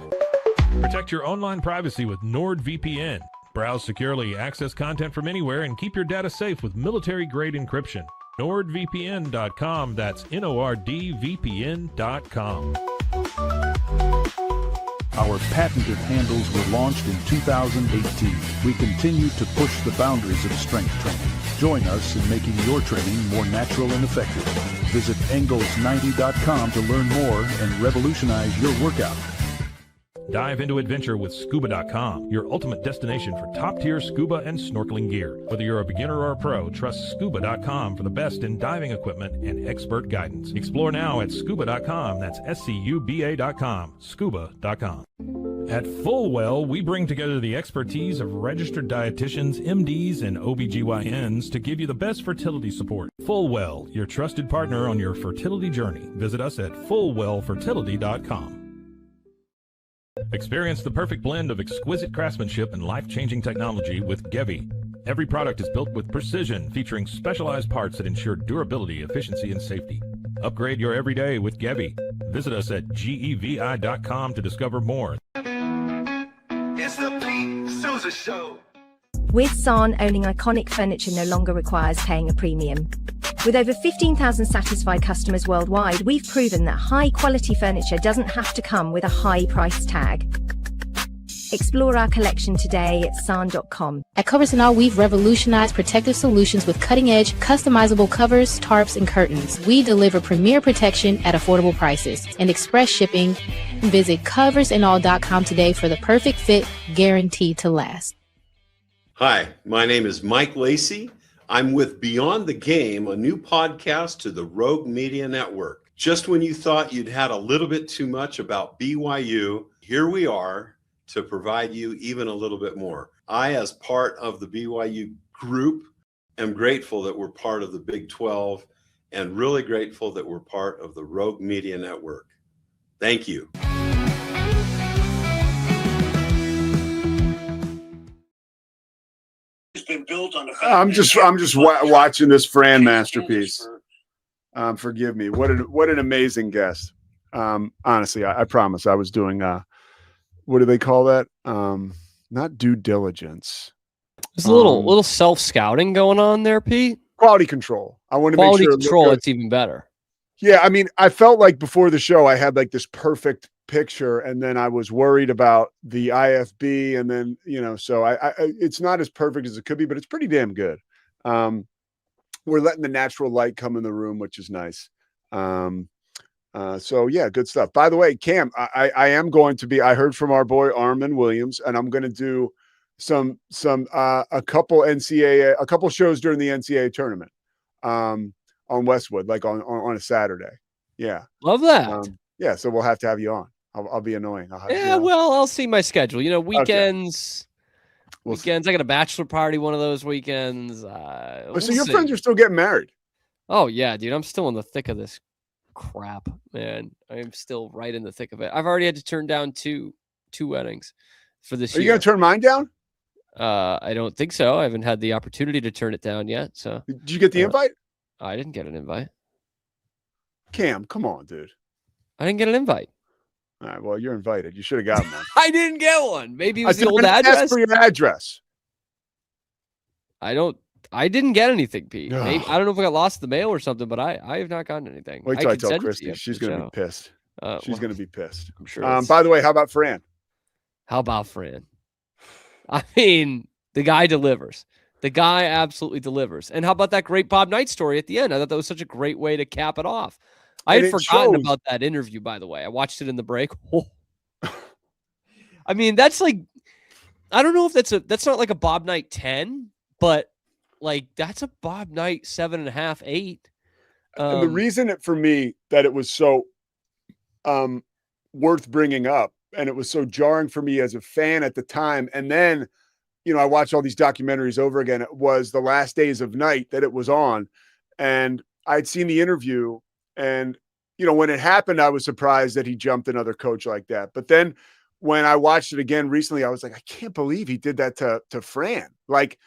Protect your online privacy with NordVPN. Browse securely, access content from anywhere, and keep your data safe with military-grade encryption. NordVPN.com. That's NORDVPN.com. Our patented handles were launched in 2018. We continue to push the boundaries of strength training. Join us in making your training more natural and effective. Visit Engels90.com to learn more and revolutionize your workout. Dive into adventure with scuba.com, your ultimate destination for top-tier scuba and snorkeling gear. Whether you're a beginner or a pro, trust scuba.com for the best in diving equipment and expert guidance. Explore now at scuba.com. That's SCUBA.com. Scuba.com. At Fullwell, we bring together the expertise of registered dietitians, MDs, and OBGYNs to give you the best fertility support. Fullwell, your trusted partner on your fertility journey. Visit us at fullwellfertility.com. Experience the perfect blend of exquisite craftsmanship and life-changing technology with Gevi. Every product is built with precision, featuring specialized parts that ensure durability, efficiency, and safety. Upgrade your everyday with Gevi. Visit us at GEVI.com to discover more. It's the Pete Sousa Show. With San, owning iconic furniture no longer requires paying a premium. With over 15,000 satisfied customers worldwide, we've proven that high-quality furniture doesn't have to come with a high price tag. Explore our collection today at san.com. At Covers & All, we've revolutionized protective solutions with cutting-edge, customizable covers, tarps, and curtains. We deliver premier protection at affordable prices and express shipping. Visit coversandall.com today for the perfect fit, guaranteed to last. Hi, my name is Mike Lacey. I'm with Beyond the Game, a new podcast to the Rogue Media Network. Just when you thought you'd had a little bit too much about BYU, here we are to provide you even a little bit more. I, as part of the BYU group, am grateful that we're part of the Big 12 and really grateful that we're part of the Rogue Media Network. Thank you. Been built on I'm just watching this Fran masterpiece. Forgive me. What an amazing guest. Honestly, I promise I was doing what do they call that? Not due diligence. There's a little self-scouting going on there, Pete. Quality control. I want to make sure control. It's even better. Yeah, I mean, I felt like before the show I had like this perfect picture, and then I was worried about the IFB, and then so I it's not as perfect as it could be, but it's pretty damn good. We're letting the natural light come in the room, which is nice. So yeah, good stuff. By the way, Cam, I am going to be. I heard from our boy Armin Williams, and I'm going to do a couple shows during the NCAA tournament on Westwood, like on a Saturday. Yeah, love that. Yeah, so we'll have to have you on. I'll be annoying. Well, I'll see my schedule. Weekends. Okay. Weekends. I got a bachelor party one of those weekends. So your friends are still getting married? Oh yeah, dude. I'm still in the thick of this crap, man. I am still right in the thick of it. I've already had to turn down two weddings for this year. Are you gonna turn mine down? I don't think so. I haven't had the opportunity to turn it down yet. So did you get the invite? I didn't get an invite. Cam, come on, dude. I didn't get an invite. All right, well, you're invited. You should have gotten one. I didn't get one. Maybe it was the old ask address. for your address. I didn't get anything, Pete. Maybe, I don't know if I got lost in the mail or something, but I have not gotten anything. Wait till I tell Christy. She's going to be pissed. She's going to be pissed. I'm sure. By the way, how about Fran? How about Fran? I mean, the guy delivers. The guy absolutely delivers. And how about that great Bob Knight story at the end? I thought that was such a great way to cap it off. I had forgotten about that interview, by the way. I watched it in the break. Oh. I mean, that's like, I don't know if that's not like a Bob Knight 10, but like that's a Bob Knight 7.5, 8. And the reason for me that it was so worth bringing up, and it was so jarring for me as a fan at the time, and then I watched all these documentaries over again. It was the last days of Knight that it was on, and I'd seen the interview, and when it happened, I was surprised that he jumped another coach like that. But then when I watched it again recently, I was like, I can't believe he did that to Fran. Like,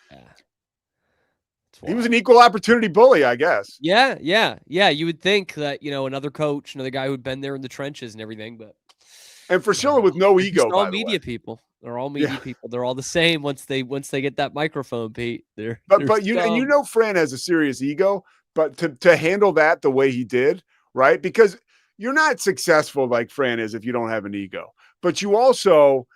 he was an equal opportunity bully, I guess. Yeah. You would think that another coach, another guy who'd been there in the trenches and everything, but Fraschilla with no ego. All media people. They're all media people. They're all the same once they get that microphone, Pete. But Fran has a serious ego, but to handle that the way he did, right? Because you're not successful like Fran is if you don't have an ego. But you also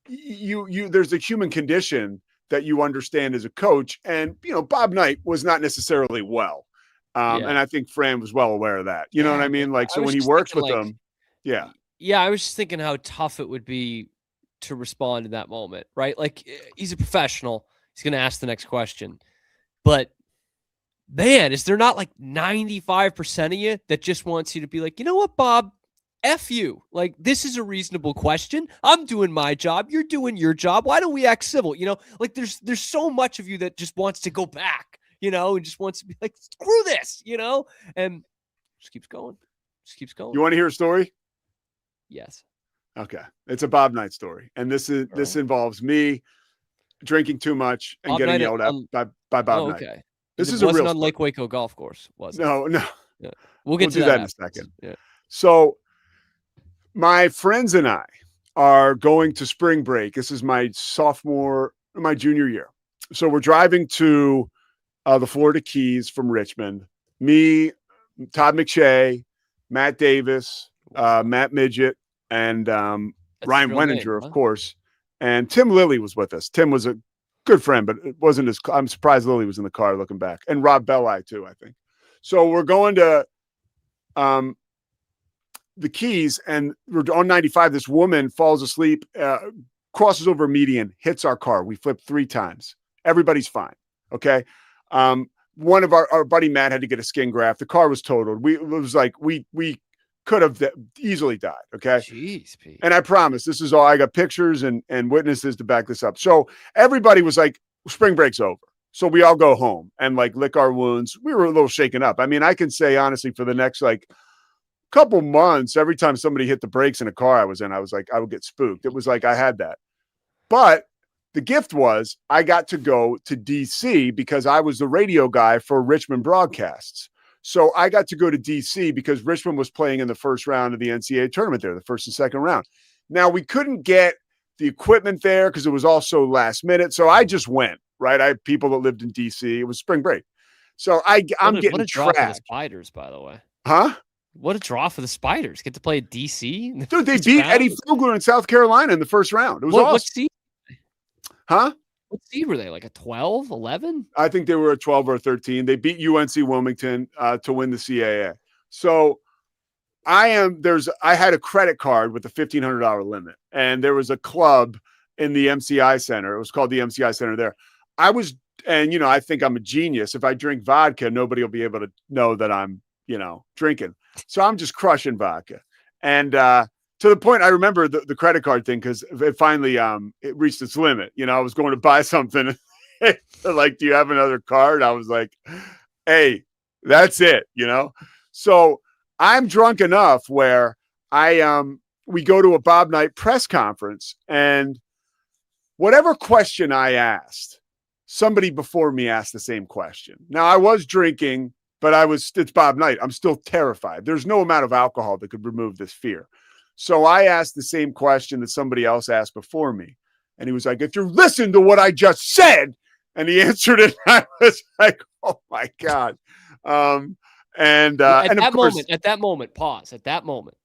there's a human condition that you understand as a coach, and Bob Knight was not necessarily well, and I think Fran was well aware of that. You know what I mean? Like, so when he works with them, I was just thinking how tough it would be to respond in that moment, right? Like, he's a professional. He's going to ask the next question. But, man, is there not like 95% of you that just wants you to be like, you know what, Bob? F you. Like, this is a reasonable question. I'm doing my job. You're doing your job. Why don't we act civil? Like, there's so much of you that just wants to go back, and just wants to be like, screw this, and just keeps going. You want to hear a story? Yes. Okay. It's a Bob Knight story. And this involves me drinking too much and getting yelled at by Bob Knight. Okay. This is a real on Lake Waco Golf Course, was it? No. Yeah. We'll get to that in a second. Yeah. So my friends and I are going to spring break. This is my junior year. So we're driving to the Florida Keys from Richmond. Me, Todd McShay, Matt Davis, Matt Midget, and Ryan Wenninger, of course. And Tim Lilly was with us. Tim was a good friend, but it wasn't as. I'm surprised Lilly was in the car looking back. And Rob Belli, too, I think. So we're going to the Keys, and we're on 95. This woman falls asleep, crosses over a median, hits our car. We flipped 3 times. Everybody's fine. Okay. One of our buddy Matt had to get a skin graft. The car was totaled. It was like we could have easily died. Okay. Jeez, Pete. And I promise this is all. I got pictures and witnesses to back this up. So everybody was like, spring break's over. So we all go home and like lick our wounds. We were a little shaken up. I mean, I can say honestly, for the next couple months, every time somebody hit the brakes in a car I was in, I would get spooked. It was like I had that. But the gift was I got to go to DC because I was the radio guy for Richmond broadcasts. So I got to go to DC because Richmond was playing in the first round of the NCAA tournament there, the first and second round. Now, we couldn't get the equipment there because it was also last minute. So I just went, right? I had people that lived in DC. It was spring break. So I'm getting what a drop in the tracked. spiders, by the way. Huh? What a draw for the Spiders. Get to play at DC. Dude, they beat Eddie Fogler in South Carolina in the first round. It was awesome. What seed? Huh? What seed were they? Like a 12, 11? I think they were a 12 or 13. They beat UNC Wilmington to win the CAA. So I had a credit card with a $1,500 limit, and there was a club in the MCI Center. It was called the MCI Center there. I think I'm a genius. If I drink vodka, nobody will be able to know that I'm, drinking. So I'm just crushing vodka. And to the point, I remember the credit card thing because it finally it reached its limit. I was going to buy something. They're like, do you have another card? I was like, hey, that's it, So I'm drunk enough where we go to a Bob Knight press conference, and whatever question I asked, somebody before me asked the same question. Now I was drinking, but it's Bob Knight. I'm still terrified. There's no amount of alcohol that could remove this fear. So I asked the same question that somebody else asked before me. And he was like, if you listen to what I just said, and he answered it, I was like, oh my God. At that moment, pause. At that moment,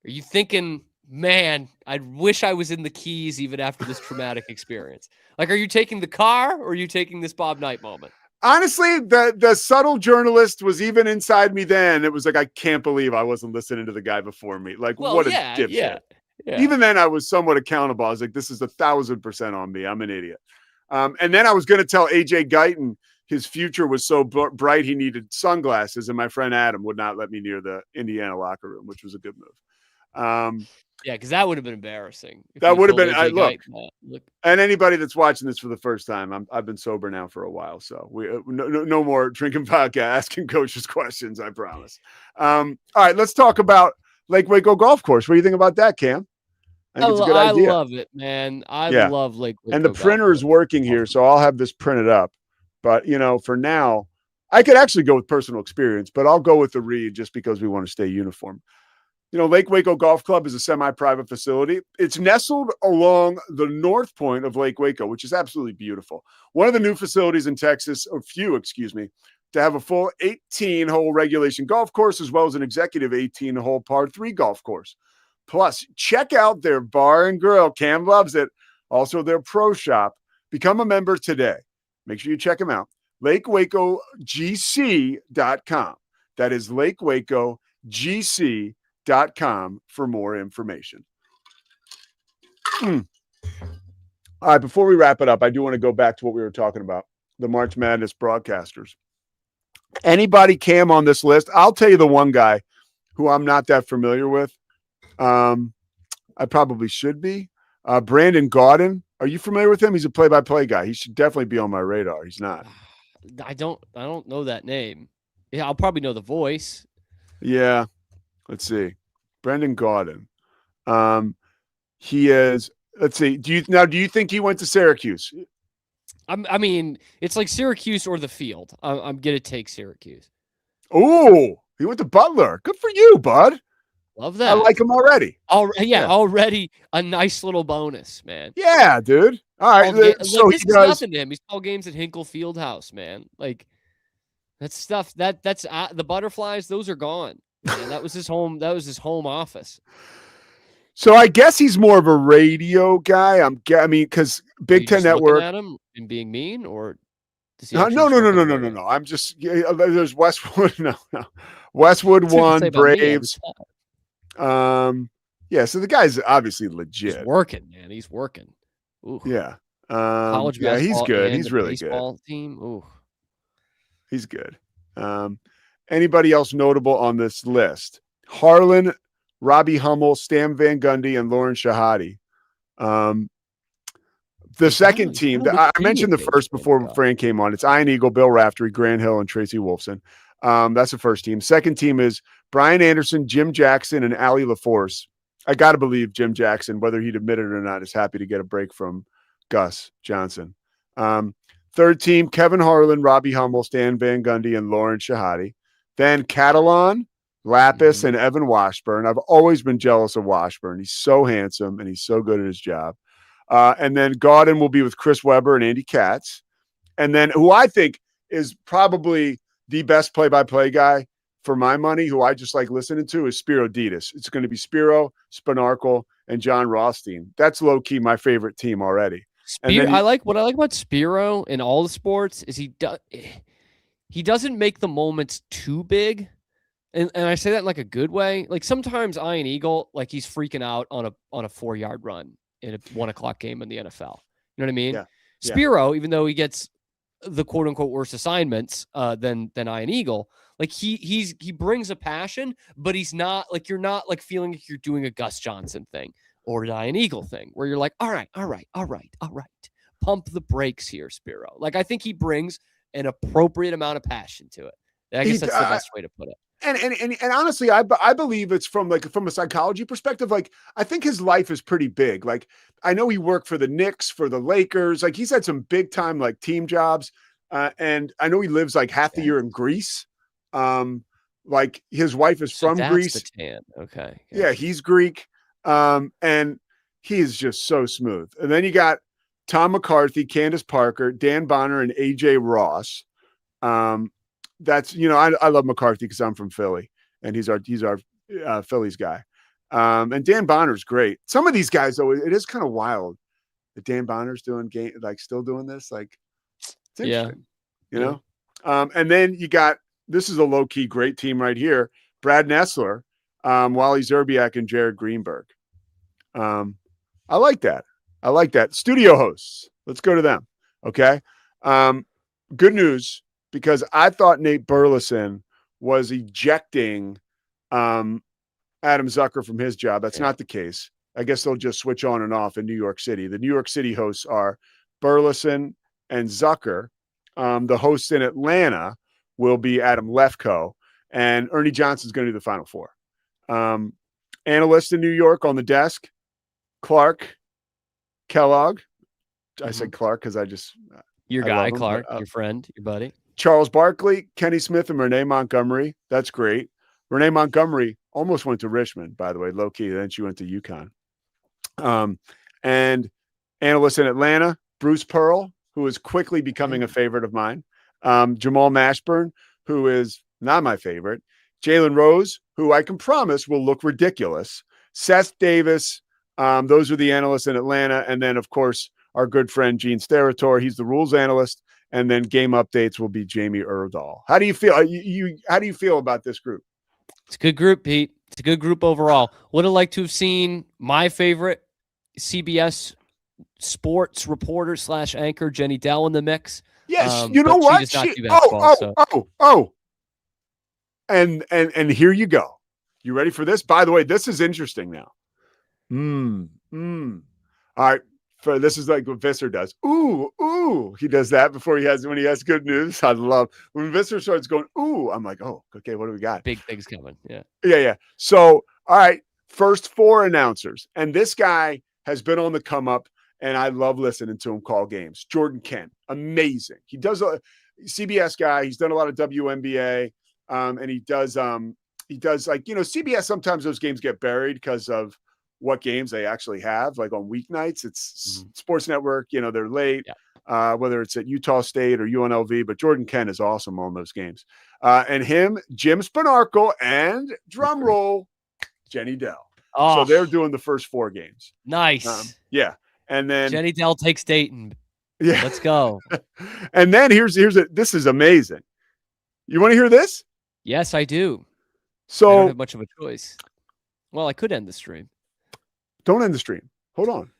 are you thinking, man, I wish I was in the Keys even after this traumatic experience? Like, are you taking the car or are you taking this Bob Knight moment? Honestly, the subtle journalist was even inside me then. It was like, I can't believe I wasn't listening to the guy before me. Like, what a dipshit. Yeah. Even then, I was somewhat accountable. I was like, this is 1,000% on me. I'm an idiot. And then I was going to tell AJ Guyton his future was so bright he needed sunglasses, and my friend Adam would not let me near the Indiana locker room, which was a good move. Because that would have been embarrassing. That would have been. Look, look, and anybody that's watching this for the first time, I've been sober now for a while, so we no more drinking vodka, asking coaches questions. I promise. All right, let's talk about Lake Waco Golf Course. What do you think about that, Cam? I think it's a good idea. I love it, man. I love Lake Waco. And the printer is working here, so I'll have this printed up. But for now, I could actually go with personal experience, but I'll go with the read just because we want to stay uniform. Lake Waco Golf Club is a semi-private facility. It's nestled along the north point of Lake Waco, which is absolutely beautiful. One of the new facilities in Texas, to have a full 18-hole regulation golf course, as well as an executive 18-hole par 3 golf course. Plus, check out their bar and grill. Cam loves it. Also, their pro shop. Become a member today. Make sure you check them out. LakeWacoGC.com. That is LakeWacoGC.com for more information. All right, before we wrap it up, I do want to go back to what we were talking about, the March Madness broadcasters. Anybody, Cam, on this list? I'll tell you the one guy who I'm not that familiar with. I probably should be. Brandon Gaudin. Are you familiar with him? He's a play-by-play guy. He should definitely be on my radar. He's not. I don't know that name. Yeah, I'll probably know the voice. Yeah. Let's see. Brendan Gaudin. He is. Let's see. Do you think he went to Syracuse? I mean, it's like Syracuse or the Field. I'm gonna take Syracuse. Oh, he went to Butler. Good for you, bud. Love that. I like him already. Already a nice little bonus, man. Yeah, dude. All right. So this is nothing to him. He's called games at Hinkle Fieldhouse, man. Like that's stuff that's the butterflies. Those are gone. Man, that was his home. That was his home office. So I guess he's more of a radio guy. I mean, because Big Ten Network. At him and being mean, or no. I'm just there's Westwood. No. Westwood won Braves. Yeah. So the guy's obviously legit. He's working, man. He's working. Ooh. Yeah. College yeah, he's good. He's really baseball good. Team. Ooh. He's good. Anybody else notable on this list? Harlan, Robbie Hummel, Stan Van Gundy, and Lauren Shahadi. The second team, I mentioned the first before Fran came on. It's Ian Eagle, Bill Raftery, Grant Hill, and Tracy Wolfson. That's the first team. Second team is Brian Anderson, Jim Jackson, and Allie LaForce. I got to believe Jim Jackson, whether he'd admit it or not, is happy to get a break from Gus Johnson. Third team, Kevin Harlan, Robbie Hummel, Stan Van Gundy, and Lauren Shahadi. Then Catalan, Lapis, and Evan Washburn. I've always been jealous of Washburn. He's so handsome, and he's so good at his job. And then Gaudin will be with Chris Webber and Andy Katz. And then who I think is probably the best play-by-play guy, for my money, who I just like listening to, is Spiro Ditas. It's going to be Spiro, Spanarkel, and John Rothstein. That's low key my favorite team already. And then what I like about Spiro in all the sports is he doesn't make the moments too big. And I say that in like a good way. Like sometimes Ian Eagle, like he's freaking out on a 4-yard run in a 1:00 game in the NFL. You know what I mean? Yeah. Spiro, even though he gets the quote unquote worse assignments than Ian Eagle, like he brings a passion, but he's not like, you're not like feeling like you're doing a Gus Johnson thing or an Ian Eagle thing where you're like, all right. Pump the brakes here, Spiro. Like I think he brings an appropriate amount of passion to it. I guess that's the best way to put it. And honestly, I believe it's from a psychology perspective. Like, I think his life is pretty big. Like, I know he worked for the Knicks, for the Lakers. Like, he's had some big time like team jobs. And I know he lives like half the year in Greece. Like his wife is from Greece. The tan. Okay. Yeah, he's Greek. And he is just so smooth. And then you got Tom McCarthy, Candace Parker, Dan Bonner, and AJ Ross. That's, I love McCarthy because I'm from Philly and he's our Phillies guy. And Dan Bonner's great. Some of these guys, though, it is kind of wild that Dan Bonner's still doing this. Like, it's interesting, you know? And then you got, this is a low key great team right here. Brad Nessler, Wally Zerbiak, and Jared Greenberg. I like that. Studio hosts. Let's go to them. Okay. Good news, because I thought Nate Burleson was ejecting Adam Zucker from his job. That's not the case. I guess they'll just switch on and off in New York City. The New York City hosts are Burleson and Zucker. The hosts in Atlanta will be Adam Lefkoe, and Ernie Johnson's going to do the Final Four. Analyst in New York on the desk, Clark Kellogg. I said Clark because your guy, Clark, your friend, your buddy. Charles Barkley, Kenny Smith, and Renee Montgomery. That's great. Renee Montgomery almost went to Richmond, by the way, low key. Then she went to UConn. And analyst in Atlanta, Bruce Pearl, who is quickly becoming a favorite of mine. Jamal Mashburn, who is not my favorite. Jalen Rose, who I can promise will look ridiculous. Seth Davis. Those are the analysts in Atlanta. And then, of course, our good friend Gene Steratore. He's the rules analyst. And then game updates will be Jamie Erdahl. How do you feel? How do you feel about this group? It's a good group, Pete. It's a good group overall. Would have liked to have seen my favorite CBS sports reporter / anchor, Jenny Dell, in the mix. Yes, you know what? And here you go. You ready for this? By the way, this is interesting now. All right. This is like what Visser does. Ooh. He does that when he has good news. I love when Visser starts going, ooh, I'm like, oh, okay, what do we got? Big things coming. Yeah. Yeah. So, all right, first 4 announcers. And this guy has been on the come up, and I love listening to him call games. Jordan Kent, amazing. He does a CBS guy. He's done a lot of WNBA. And he does like, CBS, sometimes those games get buried because of what games they actually have. Like on weeknights, it's Sports Network, they're late, whether it's at Utah State or UNLV, but Jordan Kent is awesome on those games. And him, Jim Spanarkel, and drum roll, Jenny Dell. So they're doing the first 4 games. Nice. Yeah. And then Jenny Dell takes Dayton. Yeah. Let's go. And then this is amazing. You want to hear this? Yes, I do. So I don't have much of a choice. Well, I could end the stream. Don't end the stream. Hold on.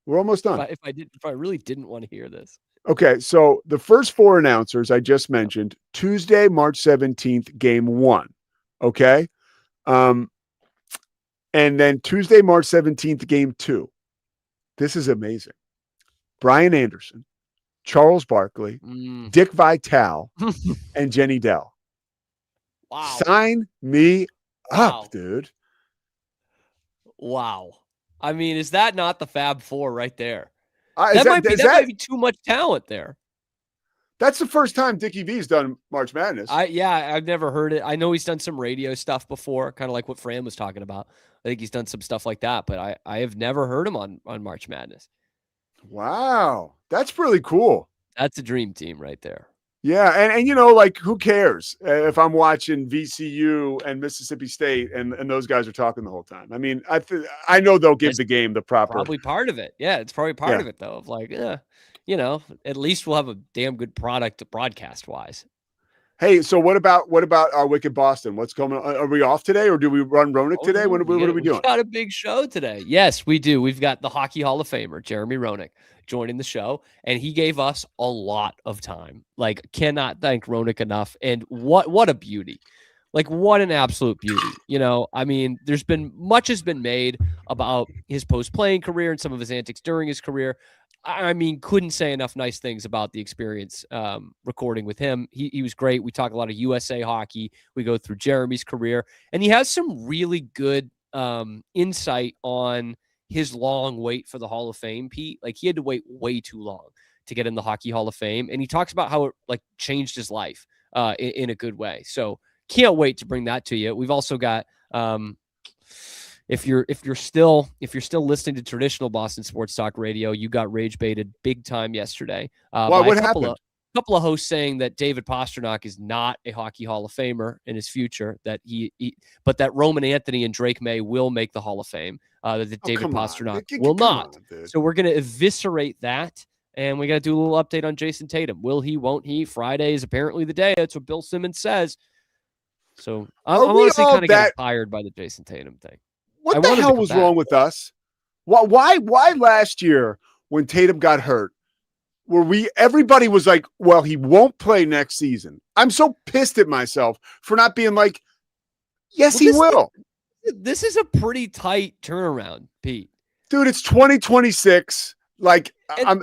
We're almost done. If I really didn't want to hear this. Okay. So the first 4 announcers I just mentioned, Tuesday, March 17th, game 1. Okay. And then Tuesday, March 17th, game 2. This is amazing. Brian Anderson, Charles Barkley, Dick Vitale, and Jenny Dell. Wow. Sign me up, dude. Wow. I mean, is that not the Fab Four right there? That might be too much talent there. That's the first time Dickie V's done March Madness. I've never heard it. I know he's done some radio stuff before, kind of like what Fran was talking about. I think he's done some stuff like that, but I have never heard him on March Madness. Wow. That's really cool. That's a dream team right there. Yeah, and you know, like, who cares if I'm watching VCU and Mississippi State and those guys are talking the whole time? I mean, I know they'll give the game the proper. Probably part of it. Yeah, it's probably part of it though. Of like, you know, at least we'll have a damn good product broadcast wise. Hey, so what about our Wicked Boston? What's coming on? Are we off today, or do we run Roenick today? What are we doing? We got a big show today. Yes, we do. We've got the Hockey Hall of Famer, Jeremy Roenick, joining the show, and he gave us a lot of time. Like, cannot thank Roenick enough. And what a beauty. Like, what an absolute beauty. You know, I mean, much has been made about his post-playing career and some of his antics during his career. I mean, couldn't say enough nice things about the experience recording with him. He was great. We talk a lot of USA hockey. We go through Jeremy's career, and he has some really good insight on his long wait for the Hall of Fame, Pete. Like, he had to wait way too long to get in the Hockey Hall of Fame, and he talks about how it like changed his life in a good way. So can't wait to bring that to you. We've also got if you're still listening to traditional Boston sports talk radio, you got rage baited big time yesterday. What happened? A couple of hosts saying that David Pastrnak is not a Hockey Hall of Famer in his future, that but that Roman Anthony and Drake May will make the Hall of Fame, that David Pastrnak will not. So we're going to eviscerate that, and we got to do a little update on Jason Tatum. Will he, won't he? Friday is apparently the day. That's what Bill Simmons says. So I'm honestly kind of getting tired by the Jason Tatum thing. What the hell was wrong with us? Why last year when Tatum got hurt, everybody was like, well, he won't play next season. I'm so pissed at myself for not being like, yes, he will. This is a pretty tight turnaround, Pete. Dude, it's 2026. Like, I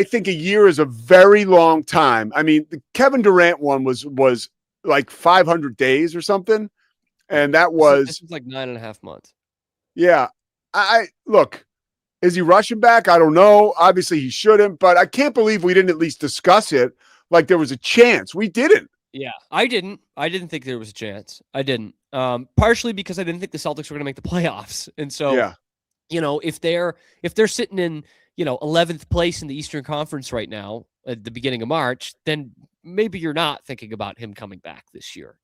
think a year is a very long time. I mean, the Kevin Durant one was like 500 days or something. And that was this was like 9.5 months. Yeah. I look, is he rushing back? I don't know. Obviously he shouldn't, but I can't believe we didn't at least discuss it like there was a chance. We didn't. Yeah, I didn't think there was a chance. I didn't. Partially because I didn't think the Celtics were going to make the playoffs. And so, you know, if they're sitting in, 11th place in the Eastern Conference right now at the beginning of March, then maybe you're not thinking about him coming back this year.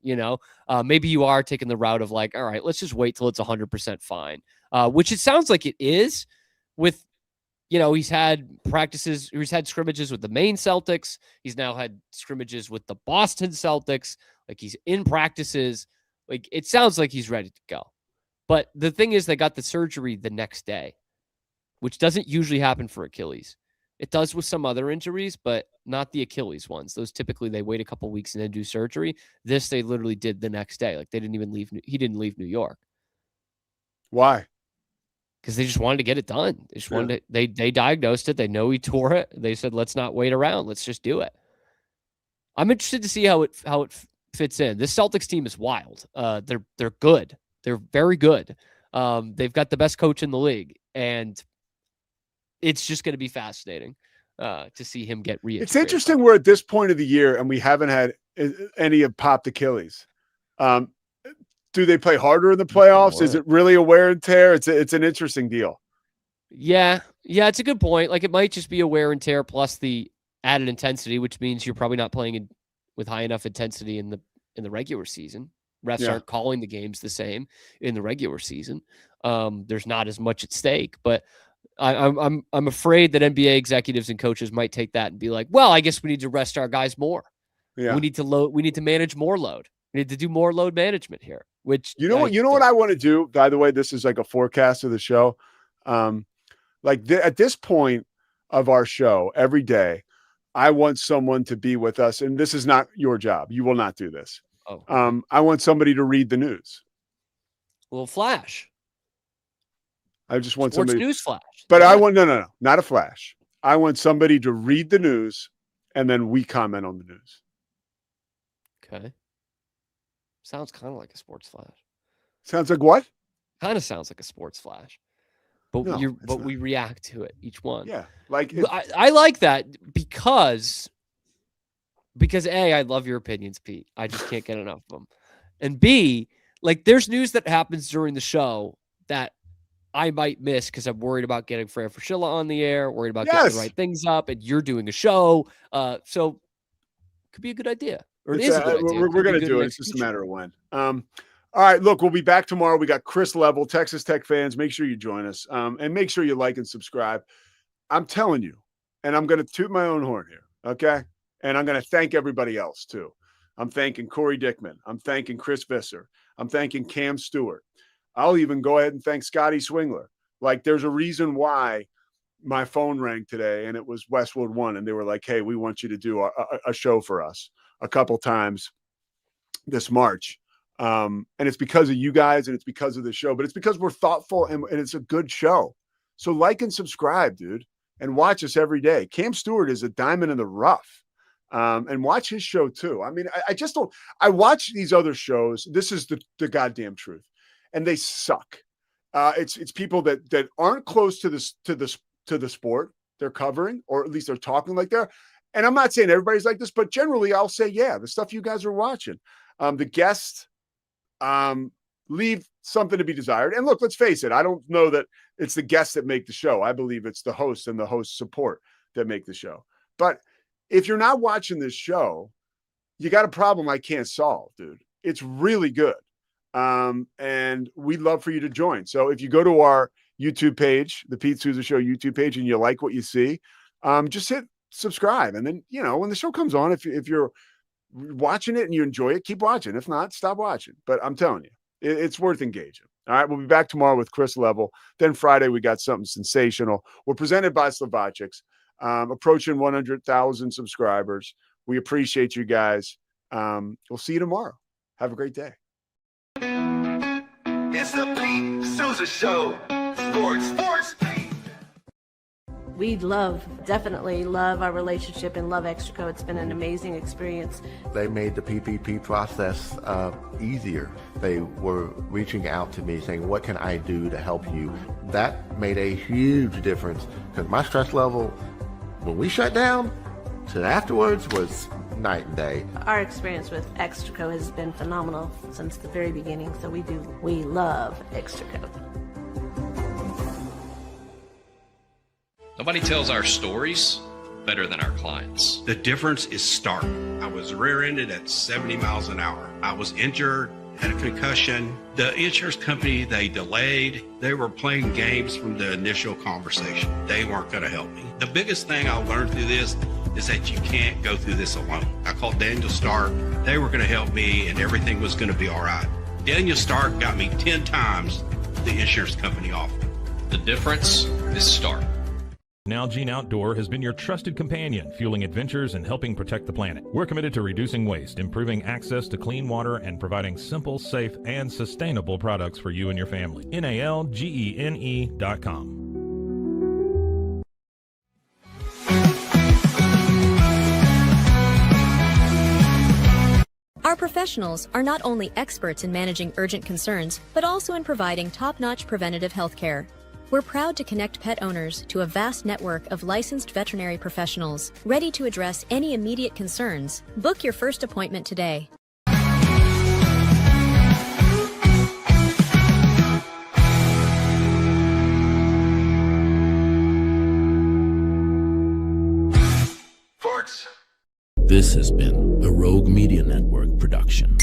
Maybe you are taking the route of like, all right, let's just wait till it's 100% fine, which it sounds like it is with, he's had scrimmages with the Maine Celtics. He's now had scrimmages with the Boston Celtics. Like, he's in practices. Like, it sounds like he's ready to go. But the thing is, they got the surgery the next day, which doesn't usually happen for Achilles. It does with some other injuries, but not the Achilles ones. Those typically they wait a couple weeks and then do surgery. This they literally did the next day. Like, they didn't even leave. He didn't leave New York. Why? Because they just wanted to get it done. They just wanted to, they diagnosed it. They know he tore it. They said, let's not wait around. Let's just do it. I'm interested to see how it fits in. This Celtics team is wild. They're good. They're very good. They've got the best coach in the league, and it's just going to be fascinating to see him get It's interesting we're at this point of the year and we haven't had any of popped Achilles. Do they play harder in the playoffs? Is it really a wear and tear? It's an interesting deal. Yeah, it's a good point. Like, it might just be a wear and tear plus the added intensity, which means you're probably not playing with high enough intensity in the regular season. Refs aren't calling the games the same in the regular season. There's not as much at stake, but I'm afraid that NBA executives and coaches might take that and be like, well, I guess we need to rest our guys more. Yeah. We need to manage more load. We need to do more load management here, which what I want to do, by the way, this is like a forecast of the show. At this point of our show every day, I want someone to be with us. And this is not your job. You will not do this. Oh. I want somebody to read the news. A little flash. I just want Sports somebody news flash. But I want no, not a flash. I want somebody to read the news and then we comment on the news. Okay. Sounds kind of like a sports flash. Sounds like what? Kind of sounds like a sports flash. But we react to it, each one. Yeah. Like I like that because A, I love your opinions, Pete. I just can't get enough of them. And B, like, there's news that happens during the show that I might miss because I'm worried about getting Fran Fraschilla on the air, worried about getting the right things up, and you're doing a show. So could be a good idea. Or it is a good idea. We're going to do it. It's just a matter of when. All right, look, we'll be back tomorrow. We got Chris Level, Texas Tech fans. Make sure you join us. And make sure you like and subscribe. I'm telling you, and I'm going to toot my own horn here, okay? And I'm going to thank everybody else, too. I'm thanking Corey Dickman. I'm thanking Chris Visser. I'm thanking Cam Stewart. I'll even go ahead and thank Scotty Swingler. Like, there's a reason why my phone rang today, and it was Westwood One, and they were like, hey, we want you to do a show for us a couple times this March. And it's because of you guys, and it's because of the show, but it's because we're thoughtful, and it's a good show. So like and subscribe, dude, and watch us every day. Cam Stewart is a diamond in the rough. And watch his show too. I mean, I just don't. I watch these other shows. This is the goddamn truth, and they suck. It's people that aren't close to the sport they're covering, or at least they're talking like they're. And I'm not saying everybody's like this, but generally, I'll say, yeah, the stuff you guys are watching, the guests, leave something to be desired. And look, let's face it. I don't know that it's the guests that make the show. I believe it's the hosts and the host support that make the show. But if you're not watching this show, you got a problem I can't solve, dude. It's really good. And we'd love for you to join. So if you go to our YouTube page, the Pete Sousa Show YouTube page, and you like what you see, just hit subscribe. And then, when the show comes on, if you're watching it and you enjoy it, keep watching. If not, stop watching. But I'm telling you, it's worth engaging. All right, we'll be back tomorrow with Chris Level. Then Friday, we got something sensational. We're presented by Slovakics, approaching 100,000 subscribers. We appreciate you guys. We'll see you tomorrow. Have a great day. It's the Pete Sousa Show. Sports. We definitely love our relationship and love Extraco. It's been an amazing experience. They made the PPP process easier. They were reaching out to me saying, what can I do to help you? That made a huge difference because my stress level, when we shut down, to afterwards was night and day. Our experience with Extraco has been phenomenal since the very beginning, so we love Extraco. Nobody tells our stories better than our clients. The difference is stark. I was rear-ended at 70 miles an hour. I was injured, had a concussion. The insurance company, they delayed. They were playing games from the initial conversation. They weren't going to help me. The biggest thing I learned through this is that you can't go through this alone. I called Daniel Stark. They were going to help me, and everything was going to be all right. Daniel Stark got me 10 times the insurance company offered. The difference is stark. Nalgene Outdoor has been your trusted companion, fueling adventures and helping protect the planet. We're committed to reducing waste, improving access to clean water, and providing simple, safe, and sustainable products for you and your family. NALGENE.com. Our professionals are not only experts in managing urgent concerns, but also in providing top-notch preventative health care. We're proud to connect pet owners to a vast network of licensed veterinary professionals, ready to address any immediate concerns. Book your first appointment today. Sports. This has been a Rogue Media Network production.